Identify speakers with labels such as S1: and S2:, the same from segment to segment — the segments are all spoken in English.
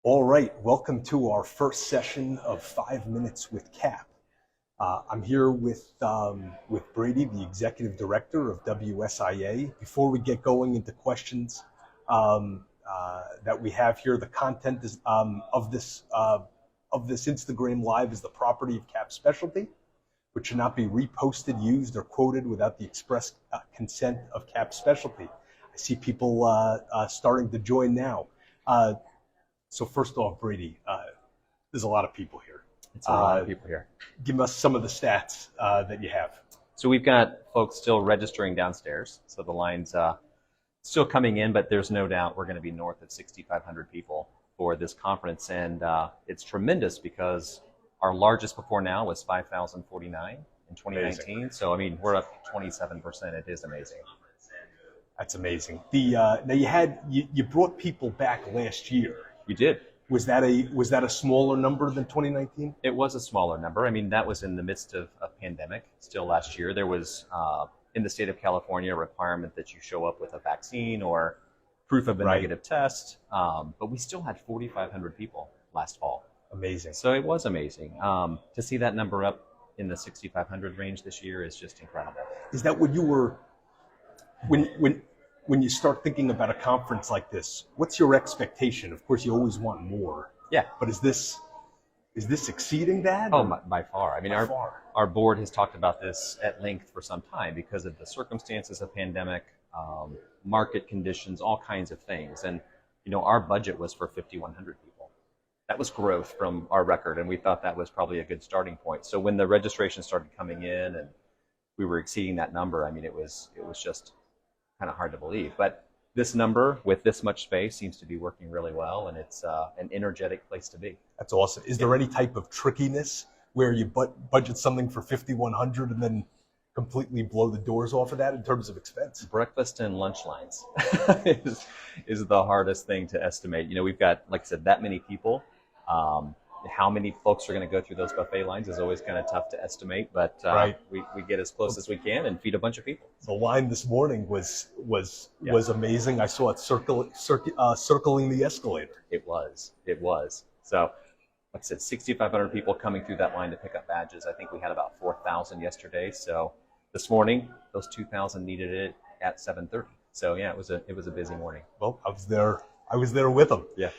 S1: All right, welcome to our first session of 5 Minutes with Cap. I'm here with Brady, the Executive Director of Wsia. Before we get going into questions that we have here, the content is, of this Instagram Live is the property of CapSpecialty, which should not be reposted, used, or quoted without the express consent of CapSpecialty. I see people starting to join now. So first off, Brady, there's a lot of people here.
S2: It's a lot of people here.
S1: Give us some of the stats that you have.
S2: So we've got folks still registering downstairs. So the line's still coming in, but there's no doubt we're going to be north of 6,500 people for this conference. And it's tremendous because our largest before now was 5,049 in 2019.
S1: Amazing.
S2: So, I mean, we're up 27%. It is amazing.
S1: That's amazing. Now you brought people back last year.
S2: You did.
S1: Was that a smaller number than 2019?
S2: It was a smaller number. I mean, that was in the midst of a pandemic. Still last year, there was in the state of California a requirement that you show up with a vaccine or proof of a negative test. But we still had 4,500 people last fall.
S1: Amazing.
S2: So it was amazing. To see that number up in the 6,500 range this year is just incredible.
S1: Is that what you were when you start thinking about a conference like this? What's your expectation? Of course, you always want more.
S2: Yeah.
S1: But is this exceeding that?
S2: Oh, by far. I mean,
S1: far.
S2: Our board has talked about this at length for some time because of the circumstances of pandemic, market conditions, all kinds of things. And, you know, our budget was for 5,100 people. That was growth from our record, and we thought that was probably a good starting point. So when the registration started coming in and we were exceeding that number, I mean, it was just kind of hard to believe. But this number with this much space seems to be working really well, and it's an energetic place to be.
S1: That's awesome. Is there any type of trickiness where you budget something for 5,100 and then completely blow the doors off of that in terms of expense?
S2: Breakfast and lunch lines is the hardest thing to estimate. You know, we've got, like I said, that many people. How many folks are going to go through those buffet lines is always kind of tough to estimate, but we get as close as we can and feed a bunch of people.
S1: The line this morning was amazing. I saw it circling the escalator.
S2: It was. So, like I said, 6,500 people coming through that line to pick up badges. I think we had about 4,000 yesterday. So this morning, those 2,000 needed it at 7:30. So yeah, it was a busy morning.
S1: Well, I was there with them.
S2: Yeah.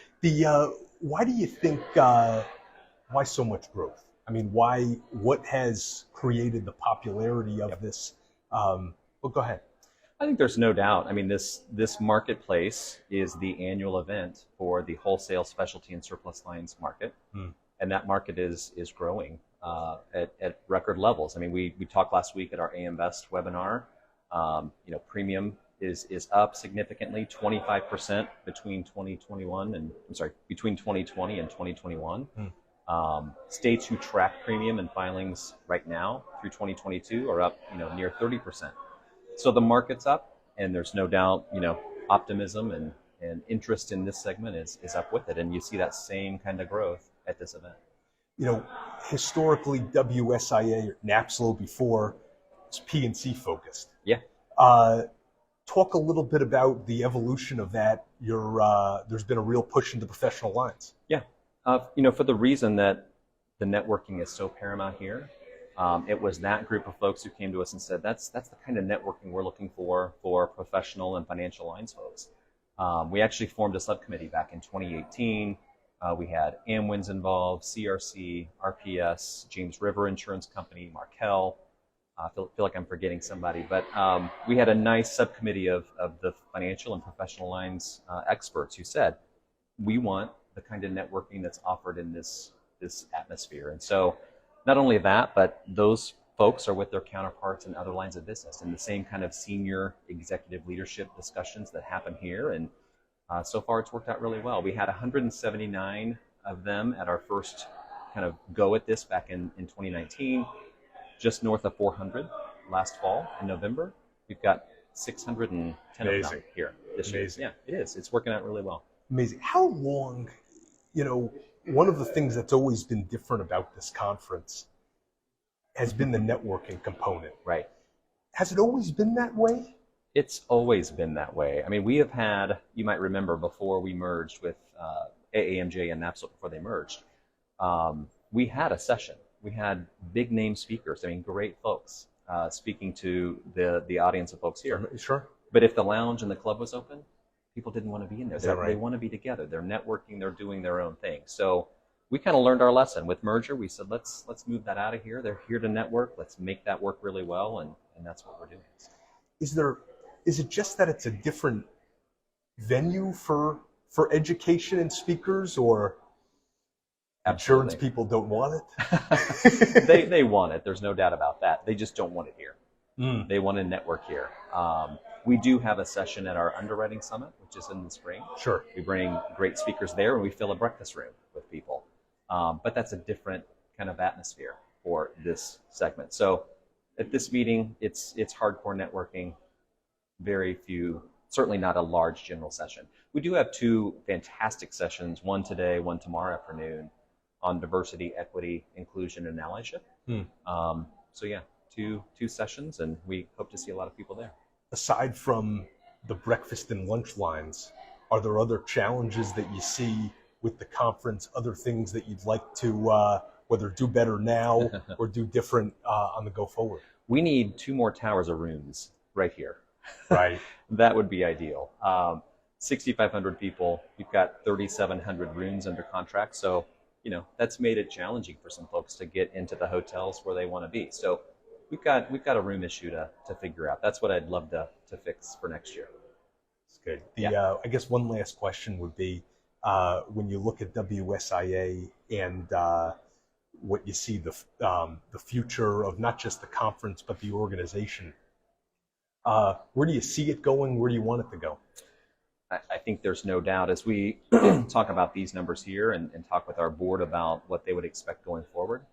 S1: Why do you think, why so much growth? I mean, what has created the popularity of this? Well, go ahead.
S2: I think there's no doubt. I mean, this marketplace is the annual event for the wholesale specialty and surplus lines market. And that market is growing at record levels. I mean, we talked last week at our AM Best webinar. You know, premium is up significantly, 25% between 2020 and 2021. States who track premium and filings right now through 2022 are up, you know, near 30%. So the market's up, and there's no doubt, you know, optimism and interest in this segment is up with it, and you see that same kind of growth at this event.
S1: You know, historically, Wsia or NAPSLO before was P&C focused.
S2: Yeah.
S1: Talk a little bit about the evolution of that. There's been a real push into professional lines.
S2: Yeah. You know, for the reason that the networking is so paramount here, it was that group of folks who came to us and said, that's the kind of networking we're looking for professional and financial lines folks. We actually formed a subcommittee back in 2018. We had Amwins involved, CRC, RPS, James River Insurance Company, Markel. I feel like I'm forgetting somebody, but we had a nice subcommittee of the financial and professional lines experts who said, we want the kind of networking that's offered in this atmosphere. And so not only that, but those folks are with their counterparts in other lines of business in the same kind of senior executive leadership discussions that happen here. And so far it's worked out really well. We had 179 of them at our first kind of go at this back in 2019. Just north of 400 last fall in November. We've got 610
S1: Amazing.
S2: Of them here this
S1: Amazing.
S2: year. Yeah, it is. It's working out really well.
S1: Amazing. How long, you know, one of the things that's always been different about this conference has been the networking component.
S2: Right.
S1: Has it always been that way?
S2: It's always been that way. I mean, we have had, you might remember before we merged with AAMJ and NAPSL before they merged, we had a session. We had big name speakers. I mean, great folks speaking to the audience of folks here.
S1: Sure.
S2: But if the lounge and the club was open, people didn't want to be in there.
S1: Right?
S2: They want to be together. They're networking. They're doing their own thing. So we kind of learned our lesson with merger. We said, let's move that out of here. They're here to network. Let's make that work really well, and that's what we're doing.
S1: Is it just that it's a different venue for education and speakers, or insurance people don't want it?
S2: They want it. There's no doubt about that. They just don't want it here. They want to network here. We do have a session at our underwriting summit, which is in the spring.
S1: Sure.
S2: We bring great speakers there, and we fill a breakfast room with people. But that's a different kind of atmosphere for this segment. So at this meeting, it's hardcore networking. Very few, certainly not a large general session. We do have 2 fantastic sessions, one today, one tomorrow afternoon, on diversity, equity, inclusion, and allyship. So yeah, two sessions, and we hope to see a lot of people there.
S1: Aside from the breakfast and lunch lines, are there other challenges that you see with the conference, other things that you'd like to whether do better now or do different on the go forward?
S2: We need 2 more towers of rooms right here.
S1: Right.
S2: That would be ideal. 6,500 people. We've got 3,700 rooms under contract. So, that's made it challenging for some folks to get into the hotels where they want to be. So we've got a room issue to figure out. That's what I'd love to fix for next year.
S1: That's good. I guess one last question would be, when you look at WSIA and what you see the future of not just the conference but the organization, where do you see it going? Where do you want it to go?
S2: I think there's no doubt, as we talk about these numbers here and talk with our board about what they would expect going forward,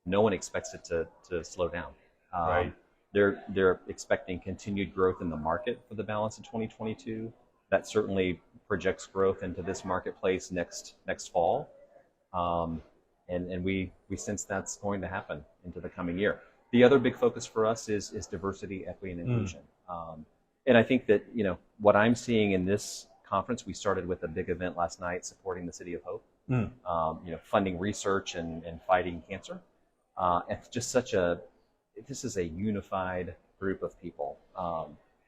S2: no one expects it to slow down.
S1: Right.
S2: They're expecting continued growth in the market for the balance of 2022. That certainly projects growth into this marketplace next fall. And we sense that's going to happen into the coming year. The other big focus for us is diversity, equity, and inclusion. And I think that, what I'm seeing in this conference, we started with a big event last night supporting the City of Hope, funding research and fighting cancer. It's just this is a unified group of people.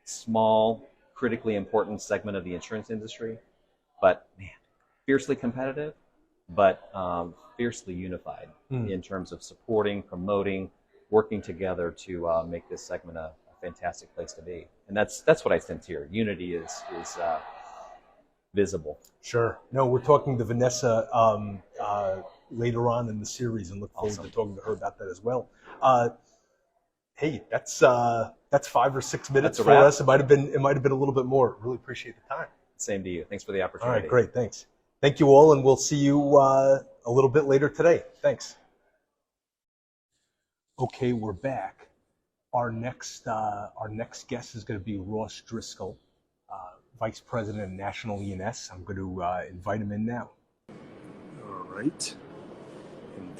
S2: Small, critically important segment of the insurance industry, but man, fiercely competitive, but fiercely unified in terms of supporting, promoting, working together to make this segment a fantastic place to be. And that's what I sense here. Unity is visible.
S1: Sure. No, we're talking to Vanessa later on in the series, and look forward to talking to her about that as well. Hey, that's 5 or 6 minutes for us. It might have been a little bit more. Really appreciate the time.
S2: Same to you. Thanks for the opportunity.
S1: All right, great. Thanks. Thank you all, and we'll see you a little bit later today. Thanks. Okay, we're back. Our next guest is going to be Ross Driscoll, Vice President of National E&S. I'm going to invite him in now.
S3: All right. And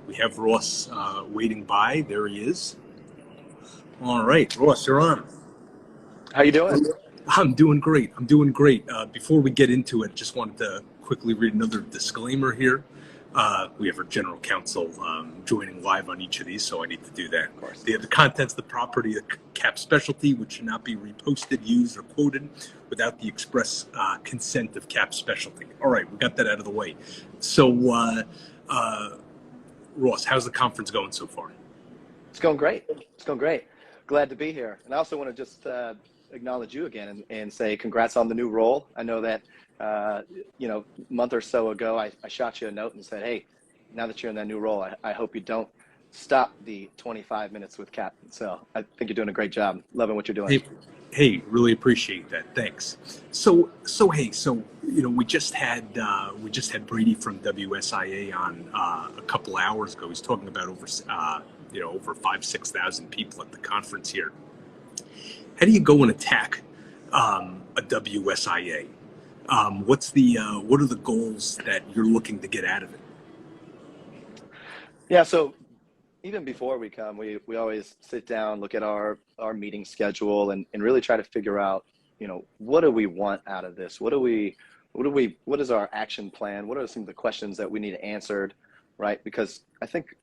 S3: we have Ross waiting by. There he is. All right, Ross, you're on.
S4: How you doing?
S3: I'm doing great. Before we get into it, just wanted to quickly read another disclaimer here. We have our general counsel joining live on each of these, so I need to do that.
S4: Of course.
S3: The contents of the property of CapSpecialty, which should not be reposted, used, or quoted without the express consent of CapSpecialty. All right, we got that out of the way. So, Ross, how's the conference going so far?
S4: It's going great. Glad to be here. And I also want to just acknowledge you again and say congrats on the new role. I know that, a month or so ago, I shot you a note and said, hey, now that you're in that new role, I hope you don't stop the 25 minutes with Cap. So I think you're doing a great job. Loving what you're doing.
S3: Hey, really appreciate that. Thanks. So we just had Brady from WSIA on a couple hours ago. He's talking about over 5,000-6,000 people at the conference here. How do you go and attack a WSIA? What are the goals that you're looking to get out of it?
S4: Yeah, so even before we come, we always sit down, look at our meeting schedule and really try to figure out, what do we want out of this? What do we what is our action plan? What are some of the questions that we need answered, right? Because I think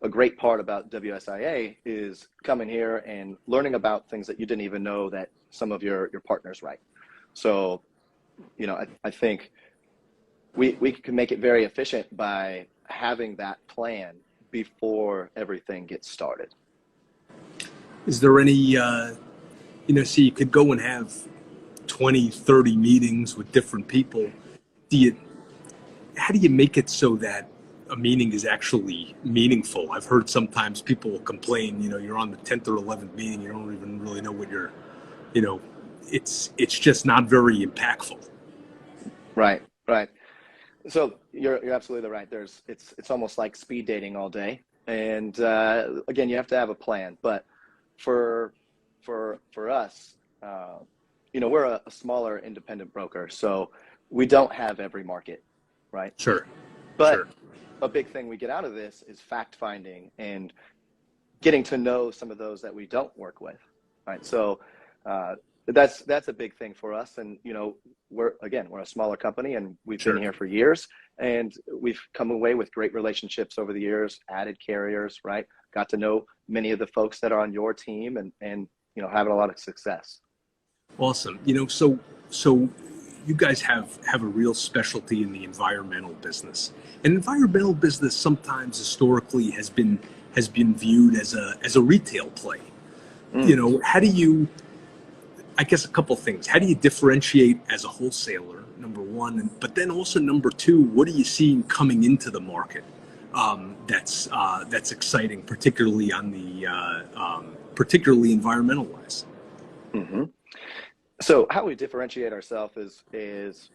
S4: a great part about WSIA is coming here and learning about things that you didn't even know that some of your partners write. So, I think we can make it very efficient by having that plan before everything gets started.
S3: Is there any, so you could go and have 20, 30 meetings with different people. How do you make it so that a meeting is actually meaningful? I've heard sometimes people will complain, you're on the 10th or 11th meeting, you don't even really know what you're, it's just not very impactful.
S4: Right. So you're absolutely right. It's almost like speed dating all day. And again, you have to have a plan. But for us, we're a smaller independent broker, so we don't have every market, right?
S3: Sure.
S4: But
S3: sure.
S4: A big thing we get out of this is fact finding and getting to know some of those that we don't work with, right? So that's a big thing for us. And we're a smaller company, and we've
S3: Sure.
S4: been here for years, and we've come away with great relationships over the years, added carriers, right? Got to know many of the folks that are on your team, and having a lot of success.
S3: Awesome. So you guys have a real specialty in the environmental business. And environmental business sometimes historically has been viewed as a retail play. How do you, I guess a couple things. How do you differentiate as a wholesaler, number one, but then also number two, what are you seeing coming into the market that's exciting, particularly on the particularly environmental wise?
S4: Mm-hmm. So how we differentiate ourselves is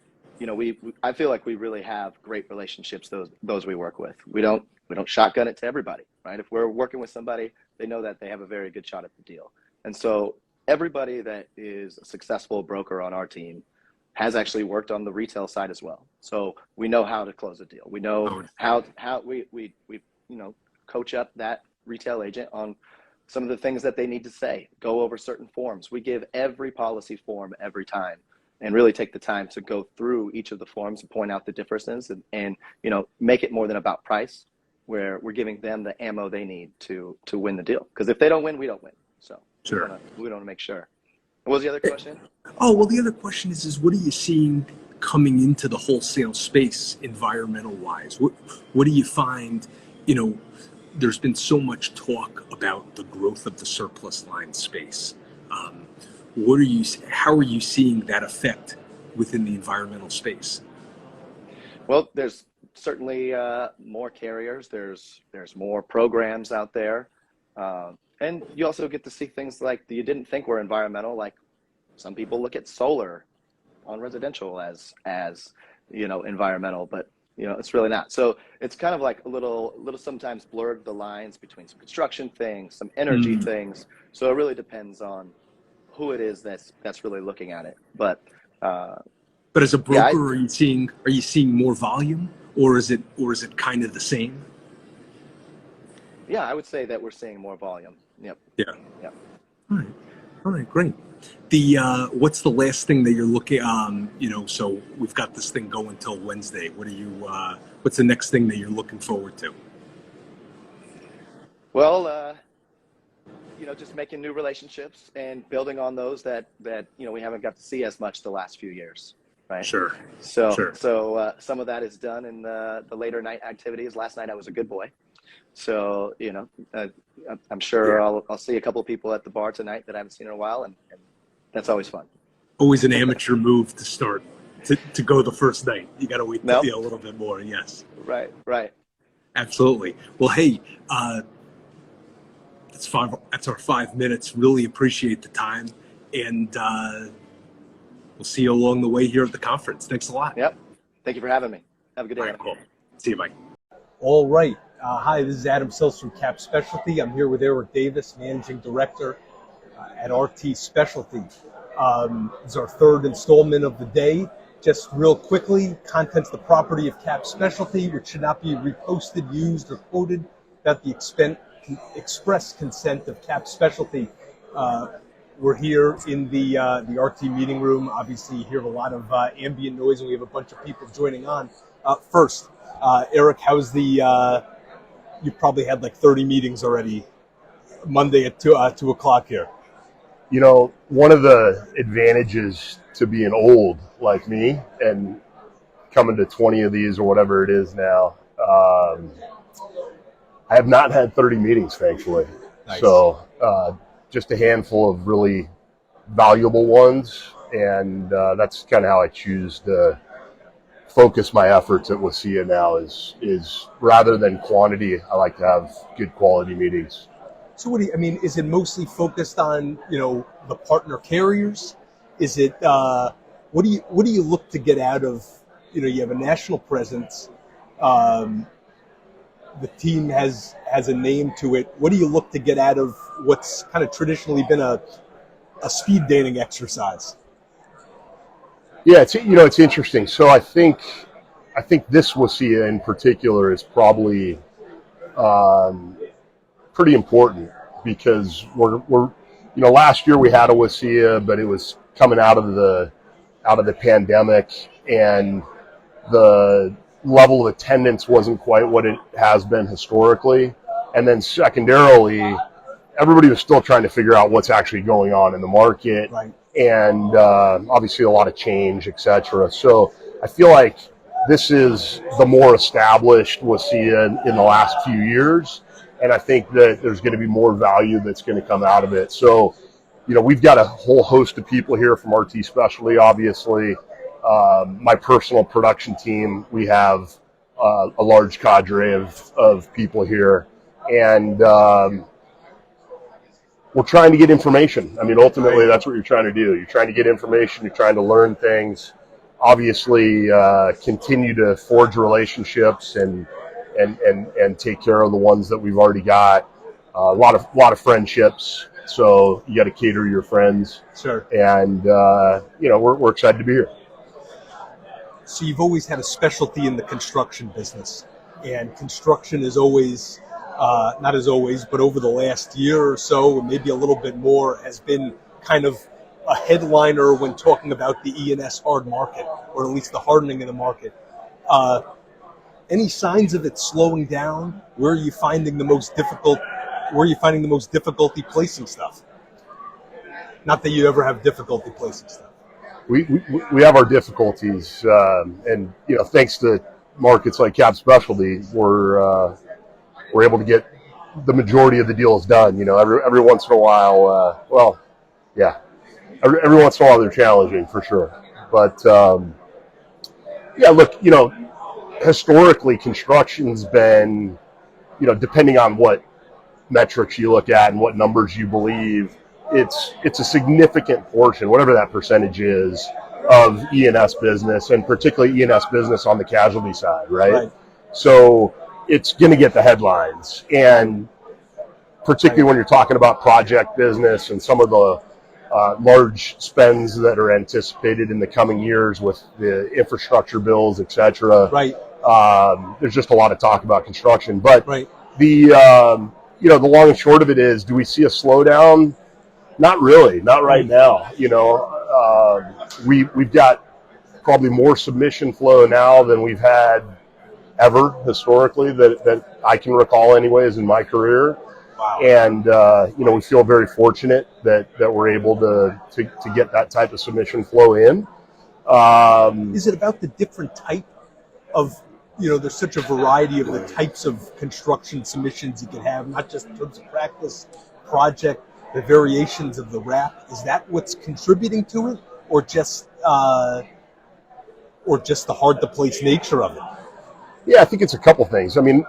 S4: I feel like we really have great relationships, those we work with. We don't shotgun it to everybody, right? If we're working with somebody, they know that they have a very good shot at the deal. And so everybody that is a successful broker on our team has actually worked on the retail side as well. So we know how to close a deal. We know how we coach up that retail agent on some of the things that they need to say, go over certain forms. We give every policy form every time and really take the time to go through each of the forms and point out the differences and make it more than about price, where we're giving them the ammo they need to win the deal. Because if they don't win, we don't win. So
S3: sure.
S4: we want to make sure. What was the other question?
S3: Oh, well, the other question is what are you seeing coming into the wholesale space environmental wise? What do you find, there's been so much talk about the growth of the surplus line space. How are you seeing that affect within the environmental space?
S4: Well, there's certainly more carriers. There's more programs out there. And you also get to see things like you didn't think were environmental. Like some people look at solar on residential as environmental, but it's really not. So it's kind of like a little sometimes blurred the lines between some construction things, some energy things. So it really depends on who it is that's really looking at it. But
S3: as a broker, are you seeing more volume, or is it kind of the same?
S4: Yeah, I would say that we're seeing more volume. Yep.
S3: Yeah.
S4: Yep.
S3: All right, great. What's the last thing that you're looking? So we've got this thing going till Wednesday. What's the next thing that you're looking forward to?
S4: Well, just making new relationships and building on those that we haven't got to see as much the last few years, right?
S3: Sure.
S4: So some of that is done in the later night activities. Last night I was a good boy. So, I'm sure I'll see a couple of people at the bar tonight that I haven't seen in a while, and that's always fun.
S3: Always an amateur move to start to go the first night. You got to wait a little bit more. Yes.
S4: Right.
S3: Absolutely. Well, hey, that's our 5 minutes. Really appreciate the time, and we'll see you along the way here at the conference. Thanks a lot.
S4: Yep. Thank you for having me. Have a good day.
S3: All right, cool. See you, Mike.
S1: All right. Hi, this is Adam Sills from CapSpecialty. I'm here with Eric Davis, Managing Director at RT Specialty. This is our third installment of the day. Just real quickly, content's the property of CapSpecialty, which should not be reposted, used, or quoted without the express consent of CapSpecialty. We're here in the RT meeting room. Obviously, you hear a lot of ambient noise, and we have a bunch of people joining on. First, Eric, how's the? You've probably had like 30 meetings already. Monday at 2 o'clock here.
S5: You know, one of the advantages to being old like me and coming to 20 of these or whatever it is now, I have not had 30 meetings, thankfully.
S1: Nice.
S5: So just a handful of really valuable ones, and that's kind of how I choose to focus my efforts at Wsia now is rather than quantity, I like to have good quality meetings.
S1: So what do you, I mean, is it mostly focused on, the partner carriers? Is it, what do you look to get out of, you have a national presence, the team has a name to it. What do you look to get out of what's kind of traditionally been a speed dating exercise?
S5: Yeah, it's interesting. So I think this Wsia in particular is probably pretty important because we're last year we had a Wsia, but it was coming out of the pandemic, and the level of attendance wasn't quite what it has been historically. And then secondarily, everybody was still trying to figure out what's actually going on in the market.
S1: Right.
S5: And obviously a lot of change, etc. So I feel like this is the more established Wsia in the last few years, and I think that there's going to be more value that's going to come out of it. So, we've got a whole host of people here from RT Specialty, obviously. My personal production team, we have a large cadre of people here, and we're trying to get information. I mean, ultimately, that's what you're trying to do. You're trying to get information. You're trying to learn things. Obviously, continue to forge relationships and take care of the ones that we've already got. A lot of friendships. So you got to cater your friends.
S1: Sure.
S5: And we're excited to be here.
S1: So you've always had a specialty in the construction business, and construction is always, not as always, but over the last year or so, or maybe a little bit more, has been kind of a headliner when talking about the E&S hard market, or at least the hardening of the market. Any signs of it slowing down? Where are you finding the most difficulty placing stuff? Not that you ever have difficulty placing stuff.
S5: We have our difficulties, and thanks to markets like CapSpecialty, we're able to get the majority of the deals done. Every once in a while, every once in a while they're challenging for sure. But look, historically construction's been, depending on what metrics you look at and what numbers you believe, it's a significant portion, whatever that percentage is, of E&S business, and particularly E&S business on the casualty side, right? So it's going to get the headlines, and particularly when you're talking about project business and some of the large spends that are anticipated in the coming years with the infrastructure bills, etc.
S1: Right.
S5: There's just a lot of talk about construction, but
S1: right.
S5: The long and short of it is, do we see a slowdown? Not really, not right now. We've got probably more submission flow now than we've had ever historically that I can recall, anyways, in my career.
S1: Wow.
S5: And we feel very fortunate that we're able to get that type of submission flow in.
S1: Is it about the different type of, there's such a variety of the types of construction submissions you can have, not just in terms of practice, project, the variations of the wrap? Is that what's contributing to it, or just the hard to place nature of it?
S5: Yeah, I think it's a couple things. I mean,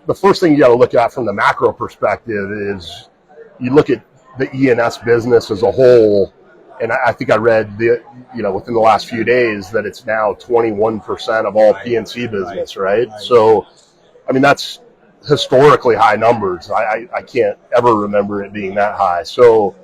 S5: the first thing you got to look at from the macro perspective is you look at the E&S business as a whole, and I think I read within the last few days that it's now 21% of all P&C business, right? So, that's historically high numbers. I can't ever remember it being that high. So,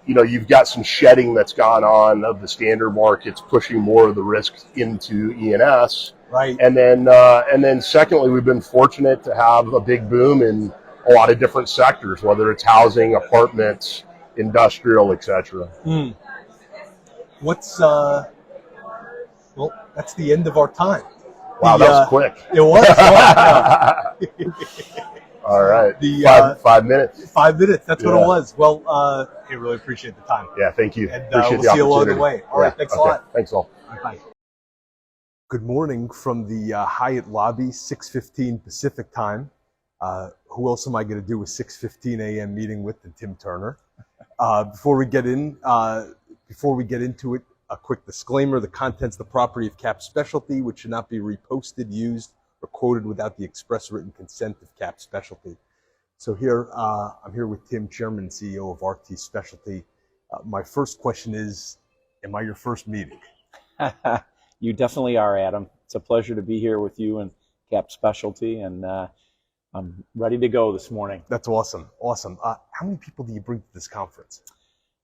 S5: you've got some shedding that's gone on of the standard markets, pushing more of the risk into E&S.
S1: Right.
S5: And then secondly, we've been fortunate to have a big boom in a lot of different sectors, whether it's housing, apartments, industrial, etc.
S1: What's well, that's the end of our time.
S5: Wow, that was quick.
S1: It was.
S5: All right.
S1: The
S5: 5 minutes.
S1: 5 minutes. That's what it was. Well, I really appreciate the time.
S5: Yeah, thank you.
S1: And
S5: Appreciate
S1: we'll
S5: the
S1: see you along
S5: opportunity.
S1: the way. All right. Thanks a lot.
S5: Thanks all.
S1: Bye. Good morning from the Hyatt lobby, 6:15 Pacific time. Who else am I going to do a 6:15 a.m. meeting with than Tim Turner? Before we get into it, a quick disclaimer: the contents, the property of CapSpecialty, which should not be reposted, used, or quoted without the express written consent of CapSpecialty. So here, I'm here with Tim, Chairman and CEO of RT Specialty. My first question is, am I your first meeting?
S6: You definitely are, Adam. It's a pleasure to be here with you and CapSpecialty, and I'm ready to go this morning.
S1: That's awesome. Awesome. How many people do you bring to this conference?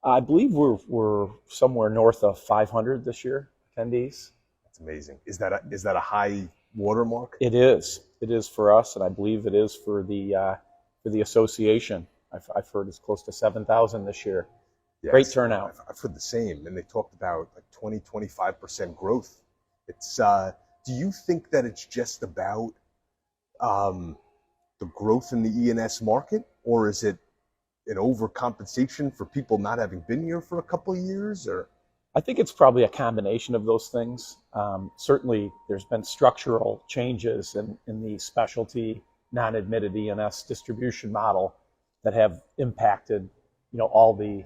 S6: I believe we're somewhere north of 500 this year, attendees.
S1: That's amazing. Is that a high watermark?
S6: It is. It is for us, and I believe it is for the association. I've heard it's close to 7,000 this year. Yes, great turnout.
S1: I've heard the same, and they talked about like 20-25% growth. It's. Do you think that it's just about the growth in the E&S market, or is it an overcompensation for people not having been here for a couple of years? Or
S6: I think it's probably a combination of those things. Certainly, there's been structural changes in the specialty non-admitted E&S distribution model that have impacted, all the,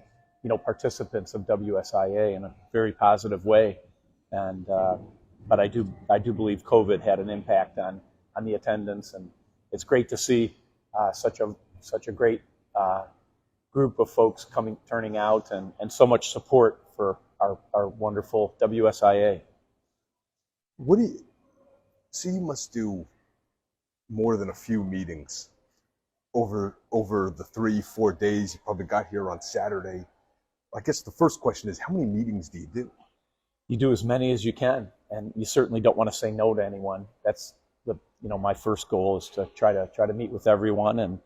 S6: participants of WSIA in a very positive way. And but I do believe COVID had an impact on the attendance, and it's great to see such a great group of folks turning out, and so much support for our wonderful WSIA.
S1: So you must do more than a few meetings over the 3-4 days. You probably got here on Saturday. I guess the first question is, how many meetings do you do?
S6: You do as many as you can, and you certainly don't want to say no to anyone. That's my first goal is to try to meet with everyone, and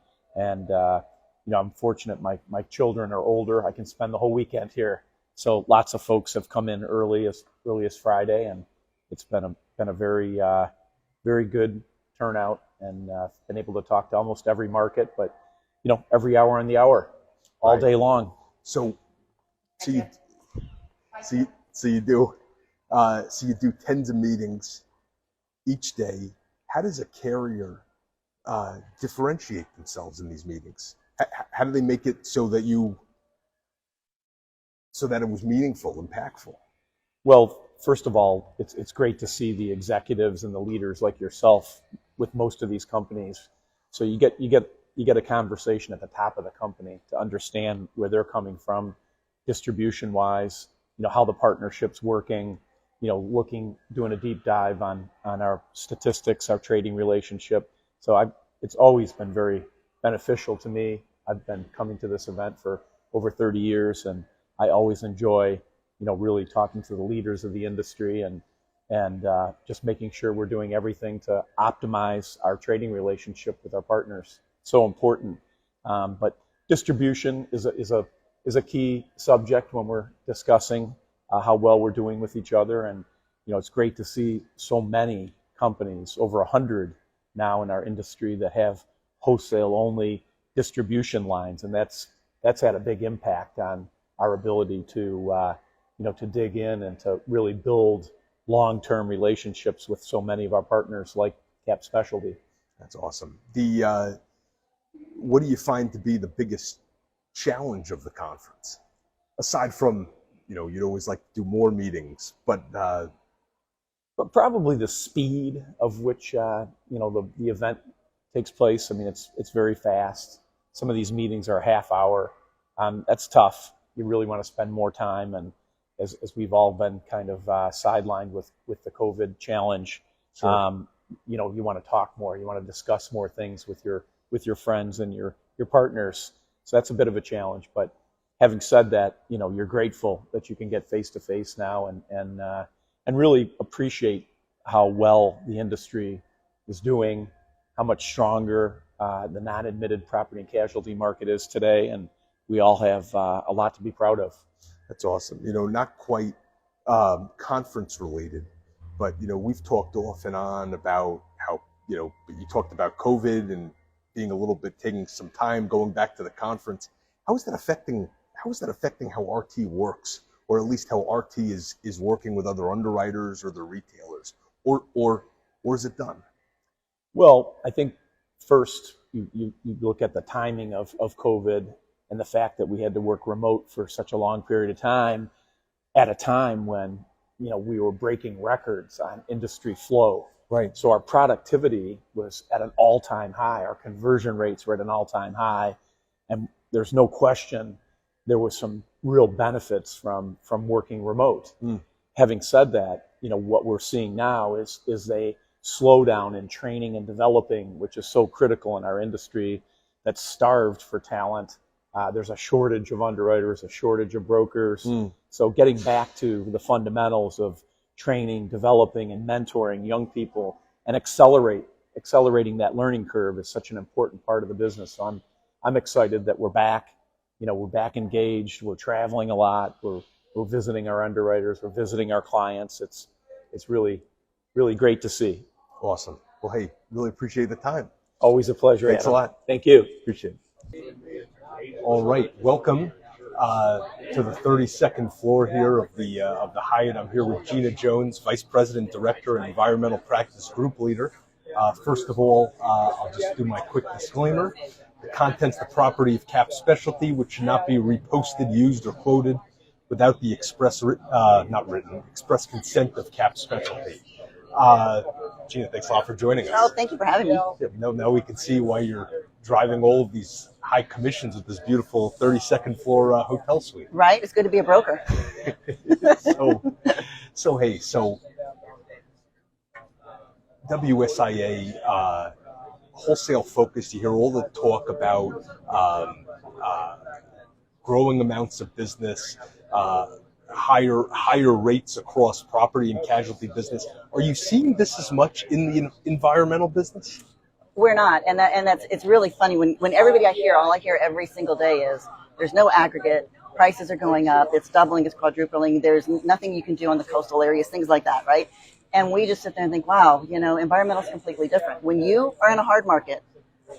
S6: I'm fortunate my children are older. I can spend the whole weekend here. So lots of folks have come in early as Friday, and it's been a very very good turnout, and been able to talk to almost every market, but every hour on the hour, all day long.
S1: So you do tens of meetings each day. How does a carrier differentiate themselves in these meetings? How do they make it so that it was meaningful, impactful?
S6: Well, first of all, it's great to see the executives and the leaders like yourself with most of these companies. So you get a conversation at the top of the company to understand where they're coming from, distribution wise, how the partnership's working, doing a deep dive on our statistics, our trading relationship. So it's always been very beneficial to me. I've been coming to this event for over 30 years, and I always enjoy, really talking to the leaders of the industry and just making sure we're doing everything to optimize our trading relationship with our partners. So important. But distribution is a key subject when we're discussing how well we're doing with each other. And it's great to see so many companies, over 100 now in our industry, that have wholesale only distribution lines, and that's had a big impact on our ability to dig in and to really build long-term relationships with so many of our partners like CapSpecialty.
S1: That's awesome. What do you find to be the biggest challenge of the conference, aside from you'd always like to do more meetings, but
S6: probably the speed of which the event takes place. I mean, it's very fast. Some of these meetings are a half hour. That's tough. You really want to spend more time, and as we've all been kind of sidelined with the COVID challenge, sure. You want to talk more. You want to discuss more things with your friends and your partners. So that's a bit of a challenge. But having said that, you're grateful that you can get face to face now and really appreciate how well the industry is doing, how much stronger the non-admitted property and casualty market is today, and we all have a lot to be proud of.
S1: That's awesome. Not quite conference related, but we've talked off and on about how you talked about COVID and being a little bit taking some time going back to the conference. How is that affecting how RT works, or at least how RT is working with other underwriters or the retailers, or is it done?
S6: Well, I think first you look at the timing of COVID and the fact that we had to work remote for such a long period of time at a time when we were breaking records on industry flow.
S1: Right.
S6: So our productivity was at an all-time high. Our conversion rates were at an all-time high, and there's no question there was some real benefits from working remote. Having said that, what we're seeing now is a slowdown in training and developing, which is so critical in our industry that's starved for talent. There's a shortage of underwriters, a shortage of brokers. So getting back to the fundamentals of training, developing, and mentoring young people and accelerating that learning curve is such an important part of the business. So I'm excited that we're back. We're back engaged. We're traveling a lot. We're visiting our underwriters. We're visiting our clients. It's really, really great to see.
S1: Awesome. Well, hey, really appreciate the time.
S6: Always a pleasure.
S1: Thanks
S6: Adam.
S1: a lot.
S6: Thank you.
S1: Appreciate it. All right, welcome to the 32nd floor here of the Hyatt. I'm here with Gina Jones, Vice President, Director, and Environmental Practice Group Leader. First of all, I'll just do my quick disclaimer. The contents of the property of CapSpecialty, which should not be reposted, used, or quoted without the express consent of CapSpecialty. Gina, thanks a lot for joining us.
S7: Oh, thank you for having me.
S1: Yeah, now we can see why you're driving all of these high commissions with this beautiful 32nd floor hotel suite.
S7: Right? It's good to be a broker.
S1: So WSIA, wholesale focused. You hear all the talk about growing amounts of business, higher rates across property and casualty business. Are you seeing this as much in the environmental business?
S7: We're not, and it's really funny when everybody all I hear every single day is there's no aggregate, prices are going up, it's doubling, it's quadrupling, there's nothing you can do on the coastal areas, things like that, right? And we just sit there and think, wow, environmental is completely different. When you are in a hard market,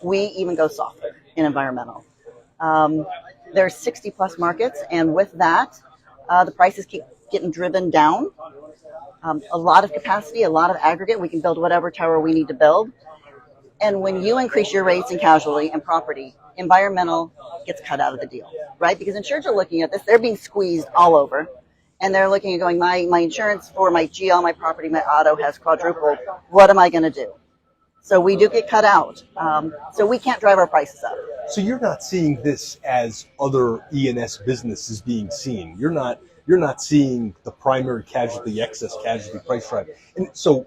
S7: we even go softer in environmental. There's 60 plus markets, and with that, the prices keep getting driven down. A lot of capacity, a lot of aggregate. We can build whatever tower we need to build. And when you increase your rates in casualty and property, environmental gets cut out of the deal, right? Because insurers are looking at this, they're being squeezed all over. And they're looking at going, my insurance for my GL, my property, my auto has quadrupled. What am I going to do? So we do get cut out. So we can't drive our prices up.
S1: So you're not seeing this as other E&S businesses being seen. You're not seeing the primary casualty, excess casualty price drive. And so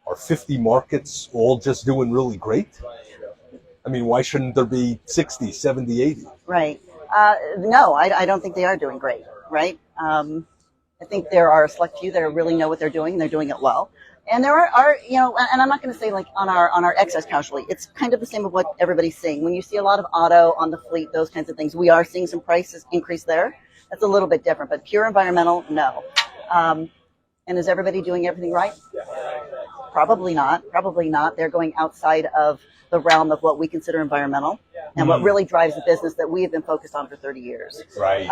S1: are 50 markets all just doing really great? I mean, why shouldn't there be 60, 70, 80? Right.
S7: No, I don't think they are doing great, right? I think there are a select few that really know what they're doing, and they're doing it well. And there are and I'm not going to say like on our excess casualty, it's kind of the same of what everybody's seeing. When you see a lot of auto on the fleet, those kinds of things, we are seeing some prices increase there. That's a little bit different, but pure environmental, no. And is everybody doing everything right? Probably not. They're going outside of the realm of what we consider environmental and what really drives the business that we have been focused on for 30 years.
S1: Right.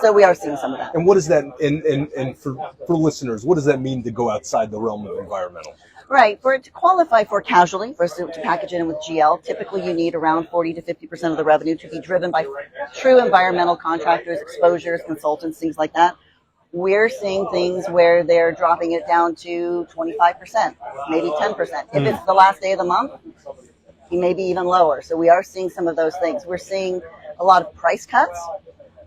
S7: So we are seeing some of that.
S1: And what does that, and for listeners, what does that mean to go outside the realm of environmental?
S7: Right. For it to qualify for casualty, for us to package it in with GL, typically you need around 40 to 50% of the revenue to be driven by true environmental contractors, exposures, consultants, things like that. We're seeing things where they're dropping it down to 25%, maybe 10%. If it's the last day of the month, maybe even lower. So we are seeing some of those things. We're seeing a lot of price cuts,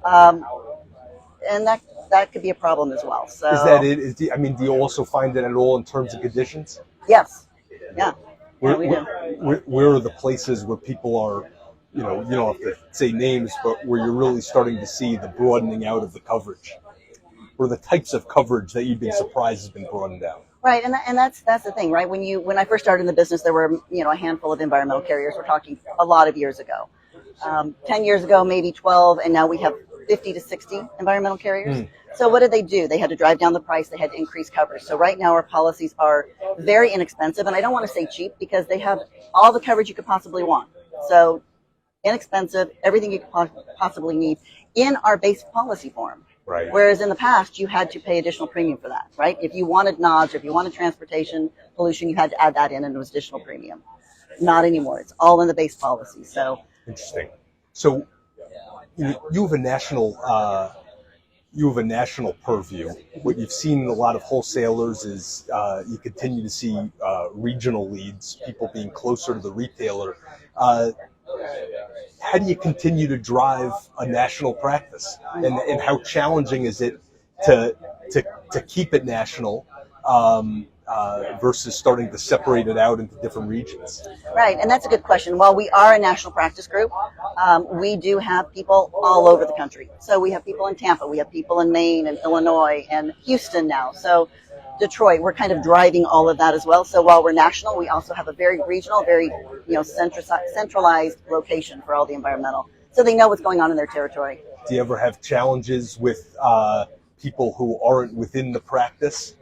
S7: and that could be a problem as well. So
S1: is that it? Do you also find it at all in terms of conditions?
S7: Yes. Yeah.
S1: Where are the places where people are, you don't have to say names, but where you're really starting to see the broadening out of the coverage? Or the types of coverage that you've been surprised has been broadened out?
S7: Right, and that's the thing, right? When I first started in the business, there were a handful of environmental carriers. We're talking a lot of years ago. 10 years ago, maybe 12, and now we have 50 to 60 environmental carriers. So what did they do? They had to drive down the price. They had to increase coverage. So right now our policies are very inexpensive, and I don't want to say cheap because they have all the coverage you could possibly want. So inexpensive, everything you could possibly need in our base policy form.
S1: Right.
S7: Whereas in the past, you had to pay additional premium for that, right? If you wanted NODs or if you wanted transportation pollution, you had to add that in and it was additional premium. Not anymore. It's all in the base policy. So
S1: interesting. So you have a national purview. What you've seen in a lot of wholesalers is you continue to see regional leads, people being closer to the retailer. How do you continue to drive a national practice, and how challenging is it to keep it national versus starting to separate it out into different regions?
S7: Right, and that's a good question. While we are a national practice group, we do have people all over the country. So we have people in Tampa, we have people in Maine and Illinois and Houston now. So Detroit, we're kind of driving all of that as well. So while we're national, we also have a very regional, very centralized location for all the environmental. So they know what's going on in their territory.
S1: Do you ever have challenges with people who aren't within the practice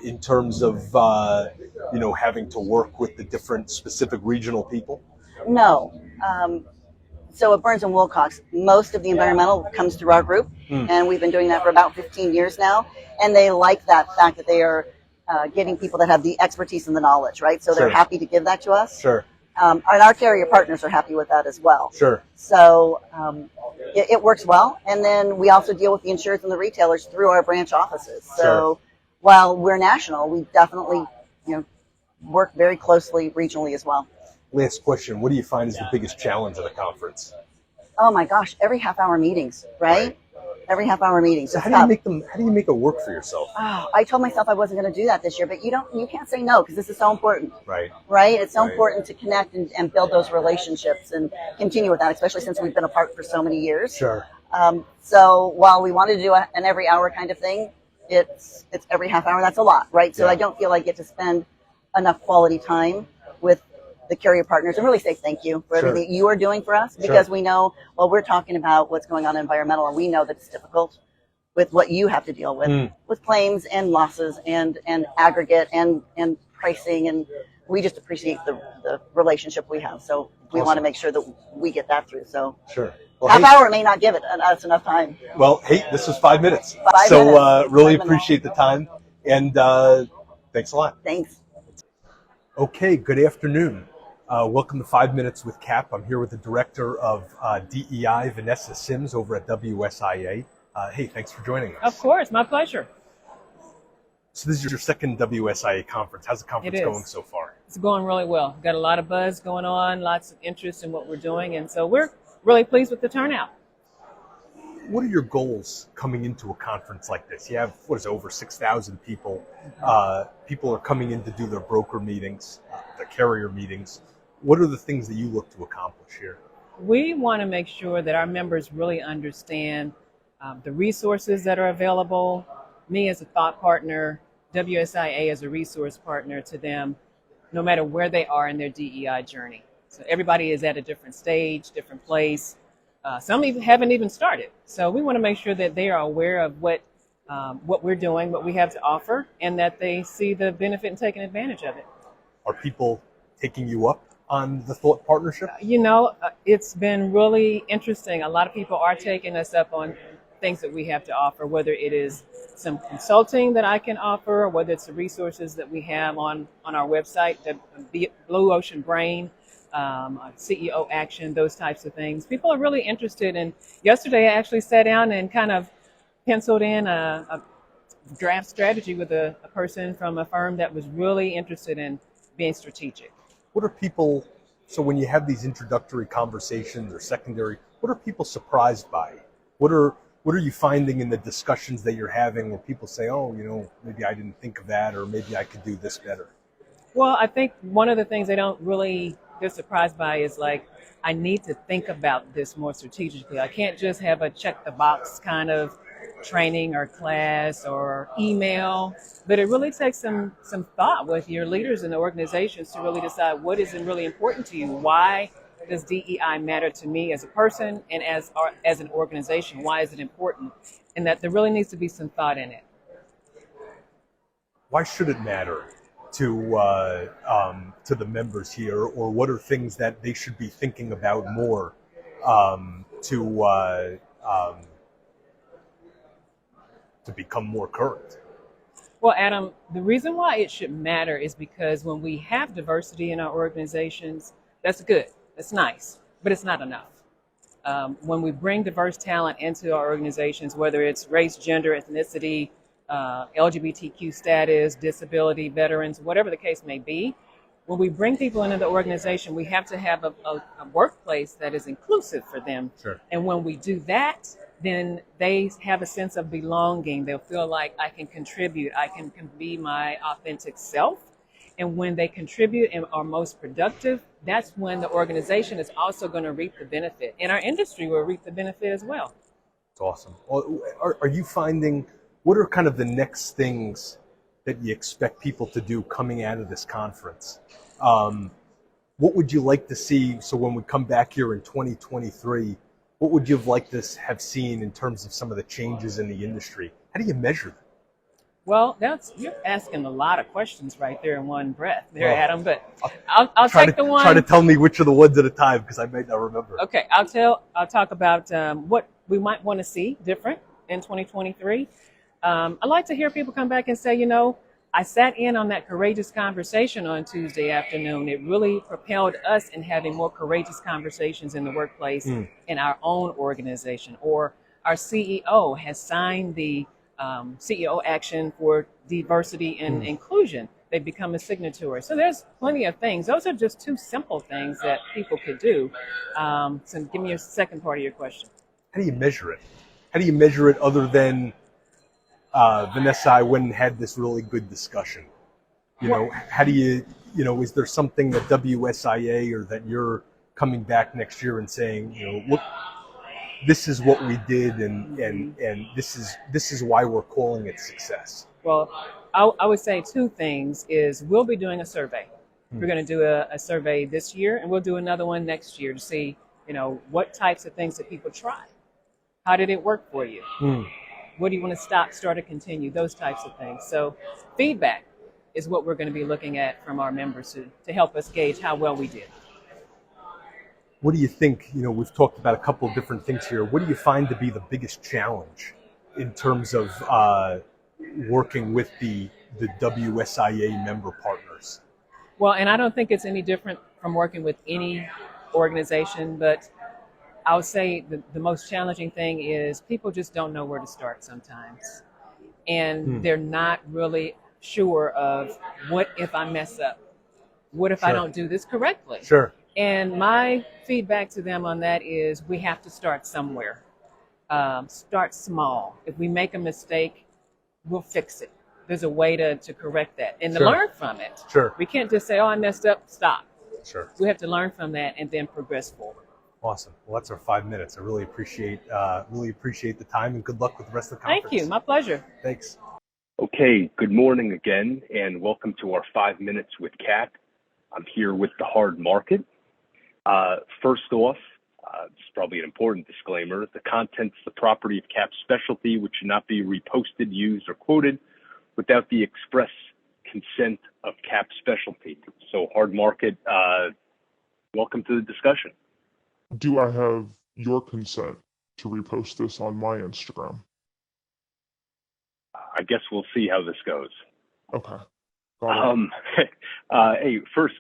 S1: in terms of having to work with the different specific regional people?
S7: No. So at Burns & Wilcox, most of the environmental comes through our group, and we've been doing that for about 15 years now. And they like that fact that they are getting people that have the expertise and the knowledge, right? So they're happy to give that to us.
S1: Sure.
S7: And our carrier partners are happy with that as well.
S1: Sure.
S7: So it works well. And then we also deal with the insurers and the retailers through our branch offices. So while we're national, we definitely work very closely regionally as well.
S1: Last question. What do you find is the biggest challenge of the conference?
S7: Oh my gosh, every half-hour meetings, right? Every half-hour meetings.
S1: So how do you make it work for yourself?
S7: Oh, I told myself I wasn't going to do that this year, but you can't say no because this is so important.
S1: Right.
S7: Right? It's so important to connect and build those relationships and continue with that, especially since we've been apart for so many years.
S1: Sure.
S7: So while we wanted to do an every hour kind of thing, it's every half hour. That's a lot, right? So I don't feel I get to spend enough quality time with the carrier partners and really say thank you for everything you are doing for us, because we know, well, we're talking about what's going on in environmental, and we know that it's difficult with what you have to deal with claims and losses and aggregate and pricing, and we just appreciate the relationship we have. So we want to make sure that we get that through. So
S1: Well,
S7: half hour may not give us enough time.
S1: Well, hey, this was 5 minutes. Really appreciate the time, and thanks a lot.
S7: Thanks.
S1: Okay, good afternoon. Welcome to 5 Minutes with Cap. I'm here with the Director of DEI, Vanessa Sims, over at WSIA. Hey, thanks for joining us.
S8: Of course, my pleasure.
S1: So this is your second WSIA conference. How's the conference going so far?
S8: It's going really well. We've got a lot of buzz going on, lots of interest in what we're doing, and so we're really pleased with the turnout.
S1: What are your goals coming into a conference like this? You have, over 6,000 people. People are coming in to do their broker meetings, their carrier meetings. What are the things that you look to accomplish here?
S8: We want to make sure that our members really understand the resources that are available. Me as a thought partner, WSIA as a resource partner to them, no matter where they are in their DEI journey. So everybody is at a different stage, different place. Some even haven't even started. So we want to make sure that they are aware of what we're doing, what we have to offer, and that they see the benefit in taking advantage of it.
S1: Are people taking you up on the thought partnership?
S8: It's been really interesting. A lot of people are taking us up on things that we have to offer, whether it is some consulting that I can offer, or whether it's the resources that we have on our website, the Blue Ocean Brain, CEO Action, those types of things. People are really interested. And yesterday I actually sat down and kind of penciled in a draft strategy with a person from a firm that was really interested in being strategic.
S1: What are people, so when you have these introductory conversations or secondary, what are people surprised by? What are you finding in the discussions that you're having where people say, oh, maybe I didn't think of that, or maybe I could do this better?
S8: Well, I think one of the things they're surprised by is I need to think about this more strategically. I can't just have a check the box kind of training or class or email, but it really takes some thought with your leaders and the organizations to really decide what is really important to you. Why does DEI matter to me as a person and as an organization? Why is it important? And that there really needs to be some thought in it.
S1: Why should it matter to the members here, or what are things that they should be thinking about more to become more current?
S8: Well, Adam, the reason why it should matter is because when we have diversity in our organizations, that's good, that's nice, but it's not enough. When we bring diverse talent into our organizations, whether it's race, gender, ethnicity, LGBTQ status, disability, veterans, whatever the case may be, when we bring people into the organization, we have to have a workplace that is inclusive for them.
S1: Sure.
S8: And when we do that, then they have a sense of belonging. They'll feel like I can contribute. I can be my authentic self. And when they contribute and are most productive, that's when the organization is also going to reap the benefit. And our industry will reap the benefit as well.
S1: It's awesome. Are you finding, what are kind of the next things that you expect people to do coming out of this conference? What would you like to see? So when we come back here in 2023, what would you have liked to have seen in terms of some of the changes in the industry? How do you measure them?
S8: Well, you're asking a lot of questions right there in one breath there,
S1: Well,
S8: Adam, but I'll take the one.
S1: Try to tell me which are the ones at a time, because I might not remember.
S8: Okay, I'll talk about what we might want to see different in 2023. I'd like to hear people come back and say, I sat in on that courageous conversation on Tuesday afternoon. It really propelled us in having more courageous conversations in the workplace in our own organization. Or our CEO has signed the CEO action for diversity and inclusion. They've become a signatory. So there's plenty of things. Those are just two simple things that people could do. So give me your second part of your question.
S1: How do you measure it? How do you measure it other than Vanessa, I went and had this really good discussion? How do you, is there something that WSIA or that you're coming back next year and saying, look, this is what we did, and this is why we're calling it success?
S8: Well, I would say two things is we'll be doing a survey. We're going to do a survey this year, and we'll do another one next year to see, what types of things that people try. How did it work for you? What do you want to stop, start, or continue? Those types of things. So feedback is what we're going to be looking at from our members to help us gauge how well we did.
S1: What do you think? We've talked about a couple of different things here. What do you find to be the biggest challenge in terms of working with the WSIA member partners?
S8: Well, and I don't think it's any different from working with any organization, but I would say the most challenging thing is people just don't know where to start sometimes. And they're not really sure of what if I mess up? What if I don't do this correctly?
S1: Sure.
S8: And my feedback to them on that is we have to start somewhere. Start small. If we make a mistake, we'll fix it. There's a way to correct that and to learn from it.
S1: Sure.
S8: We can't just say, I messed up, stop.
S1: Sure.
S8: We have to learn from that and then progress forward.
S1: Awesome. Well, that's our 5 minutes. I really appreciate the time, and good luck with the rest of the conference.
S8: Thank you. My pleasure.
S1: Thanks.
S3: Okay, good morning again, and welcome to our 5 minutes with Cap. I'm here with the hard market. First off, it's probably an important disclaimer. The content's the property of CapSpecialty, which should not be reposted, used, or quoted without the express consent of CapSpecialty. So hard market, welcome to the discussion.
S9: Do I have your consent to repost this on my Instagram?
S3: I guess we'll see how this goes.
S9: Okay. Got it.
S3: Hey, first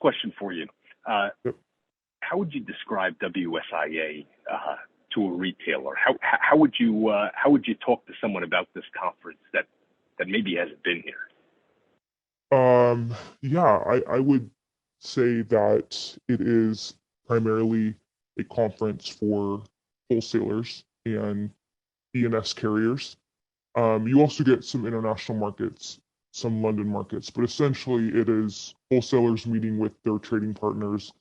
S3: question for you.
S9: Yep.
S3: How would you describe WSIA to a retailer? How would you talk to someone about this conference that maybe hasn't been here?
S9: Yeah, I would say that it is primarily a conference for wholesalers and E&S carriers. You also get some international markets, some London markets, but essentially it is wholesalers meeting with their trading partners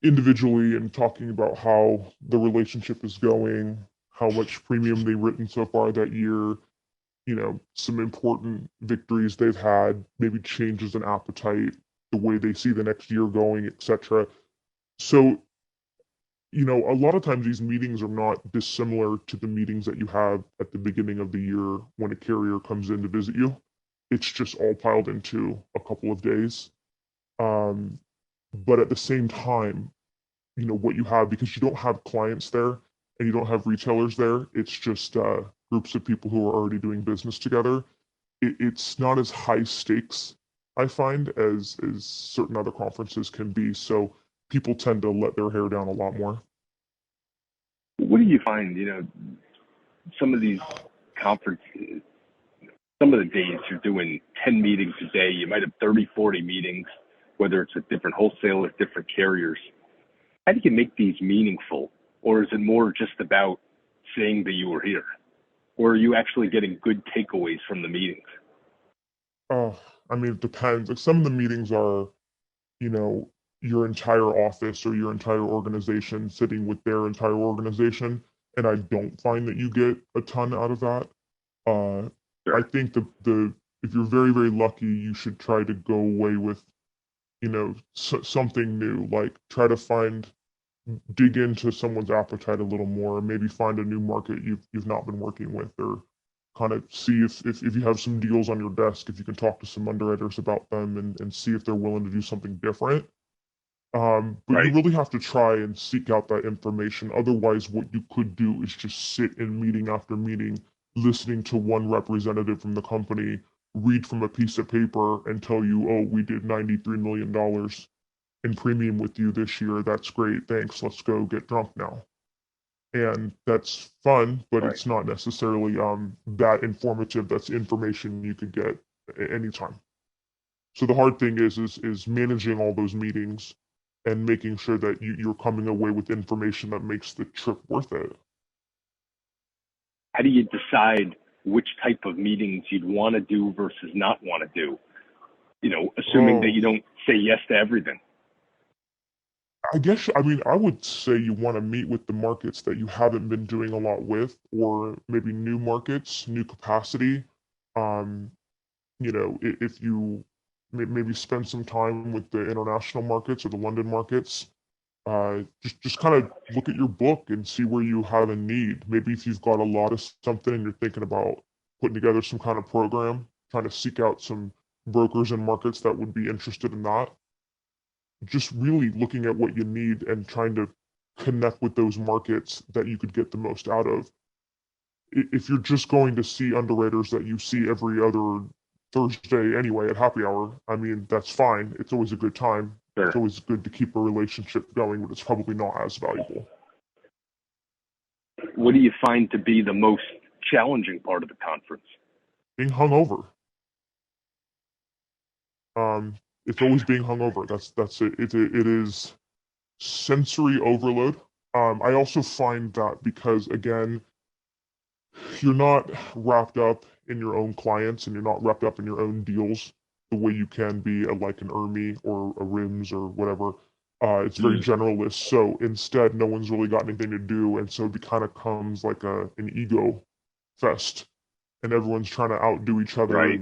S9: individually and talking about how the relationship is going, how much premium they've written so far that year, some important victories they've had, maybe changes in appetite, the way they see the next year going, etc. So, a lot of times these meetings are not dissimilar to the meetings that you have at the beginning of the year when a carrier comes in to visit you. It's just all piled into a couple of days. Um, but at the same time, what you have, because you don't have clients there and you don't have retailers there, it's just groups of people who are already doing business together. It's not as high stakes, I find, as certain other conferences can be. So people tend to let their hair down a lot more.
S3: What do you find, some of these conferences, some of the days you're doing 10 meetings a day, you might have 30, 40 meetings, whether it's with different wholesalers, different carriers. How do you make these meaningful? Or is it more just about saying that you were here? Or are you actually getting good takeaways from the meetings?
S9: Oh, I mean, it depends. Like some of the meetings are, your entire office or your entire organization sitting with their entire organization, and I don't find that you get a ton out of that. Uh, I
S3: Sure.
S9: think the if you're very, very lucky, you should try to go away with, something new. Like try to dig into someone's appetite a little more, and maybe find a new market you've not been working with, or kind of see if you have some deals on your desk, if you can talk to some underwriters about them and see if they're willing to do something different. But you
S3: Right.
S9: really have to try and seek out that information. Otherwise, what you could do is just sit in meeting after meeting, listening to one representative from the company read from a piece of paper and tell you, oh, we did $93 million in premium with you this year. That's great. Thanks. Let's go get drunk now. And that's fun, but
S3: Right.
S9: it's not necessarily that informative. That's information you could get anytime. So the hard thing is managing all those meetings and making sure that you're coming away with information that makes the trip worth it.
S3: How do you decide which type of meetings you'd want to do versus not want to do? Assuming that
S9: Oh,
S3: you don't say yes to everything.
S9: I mean, I would say you want to meet with the markets that you haven't been doing a lot with, or maybe new markets, new capacity. Um, if you maybe spend some time with the international markets or the London markets, just kind of look at your book and see where you have a need. Maybe if you've got a lot of something and you're thinking about putting together some kind of program, trying to seek out some brokers and markets that would be interested in that. Just really looking at what you need and trying to connect with those markets that you could get the most out of. If you're just going to see underwriters that you see every other Thursday anyway at happy hour, I mean, that's fine. It's always a good time. It's
S3: Sure.
S9: always good to keep a relationship going, but it's probably not as valuable.
S3: What do you find to be the most challenging part of the conference?
S9: Being hungover. It's always being hungover. That's it. It is sensory overload. I also find that because again, you're not wrapped up in your own clients and you're not wrapped up in your own deals the way you can be like an ERMI or a RIMS or whatever. It's very generalist. So instead, no one's really got anything to do, and so it kind of comes like an ego fest, and everyone's trying to outdo each other
S3: Right.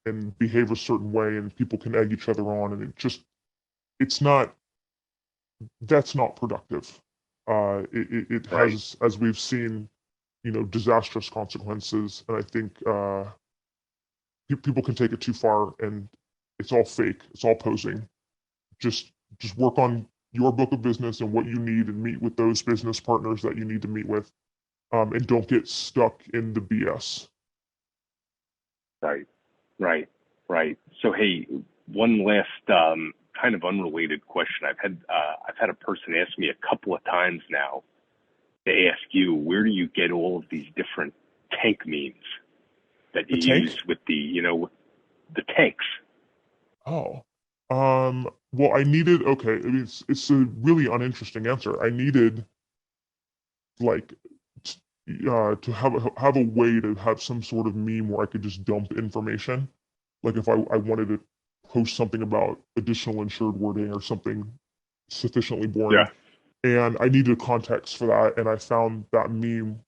S9: and behave a certain way, and people can egg each other on, and it's not that's not productive. It
S3: Right.
S9: has, as we've seen, disastrous consequences, and I think people can take it too far, and it's all fake. It's all posing. Just just work on your book of business and what you need, and meet with those business partners that you need to meet with, and don't get stuck in the BS.
S3: Right. Right. Right. So, hey, one last kind of unrelated question. I've had a person ask me a couple of times now to ask you, where do you get all of these different tank memes that
S9: The
S3: you
S9: tank?
S3: use with the tanks?
S9: Oh. Well, I needed. Okay, I mean, it's a really uninteresting answer. I needed like to have a way to have some sort of meme where I could just dump information. Like if I wanted to post something about additional insured wording or something sufficiently
S3: Yeah.
S9: boring, and I needed a context for that, and I found that meme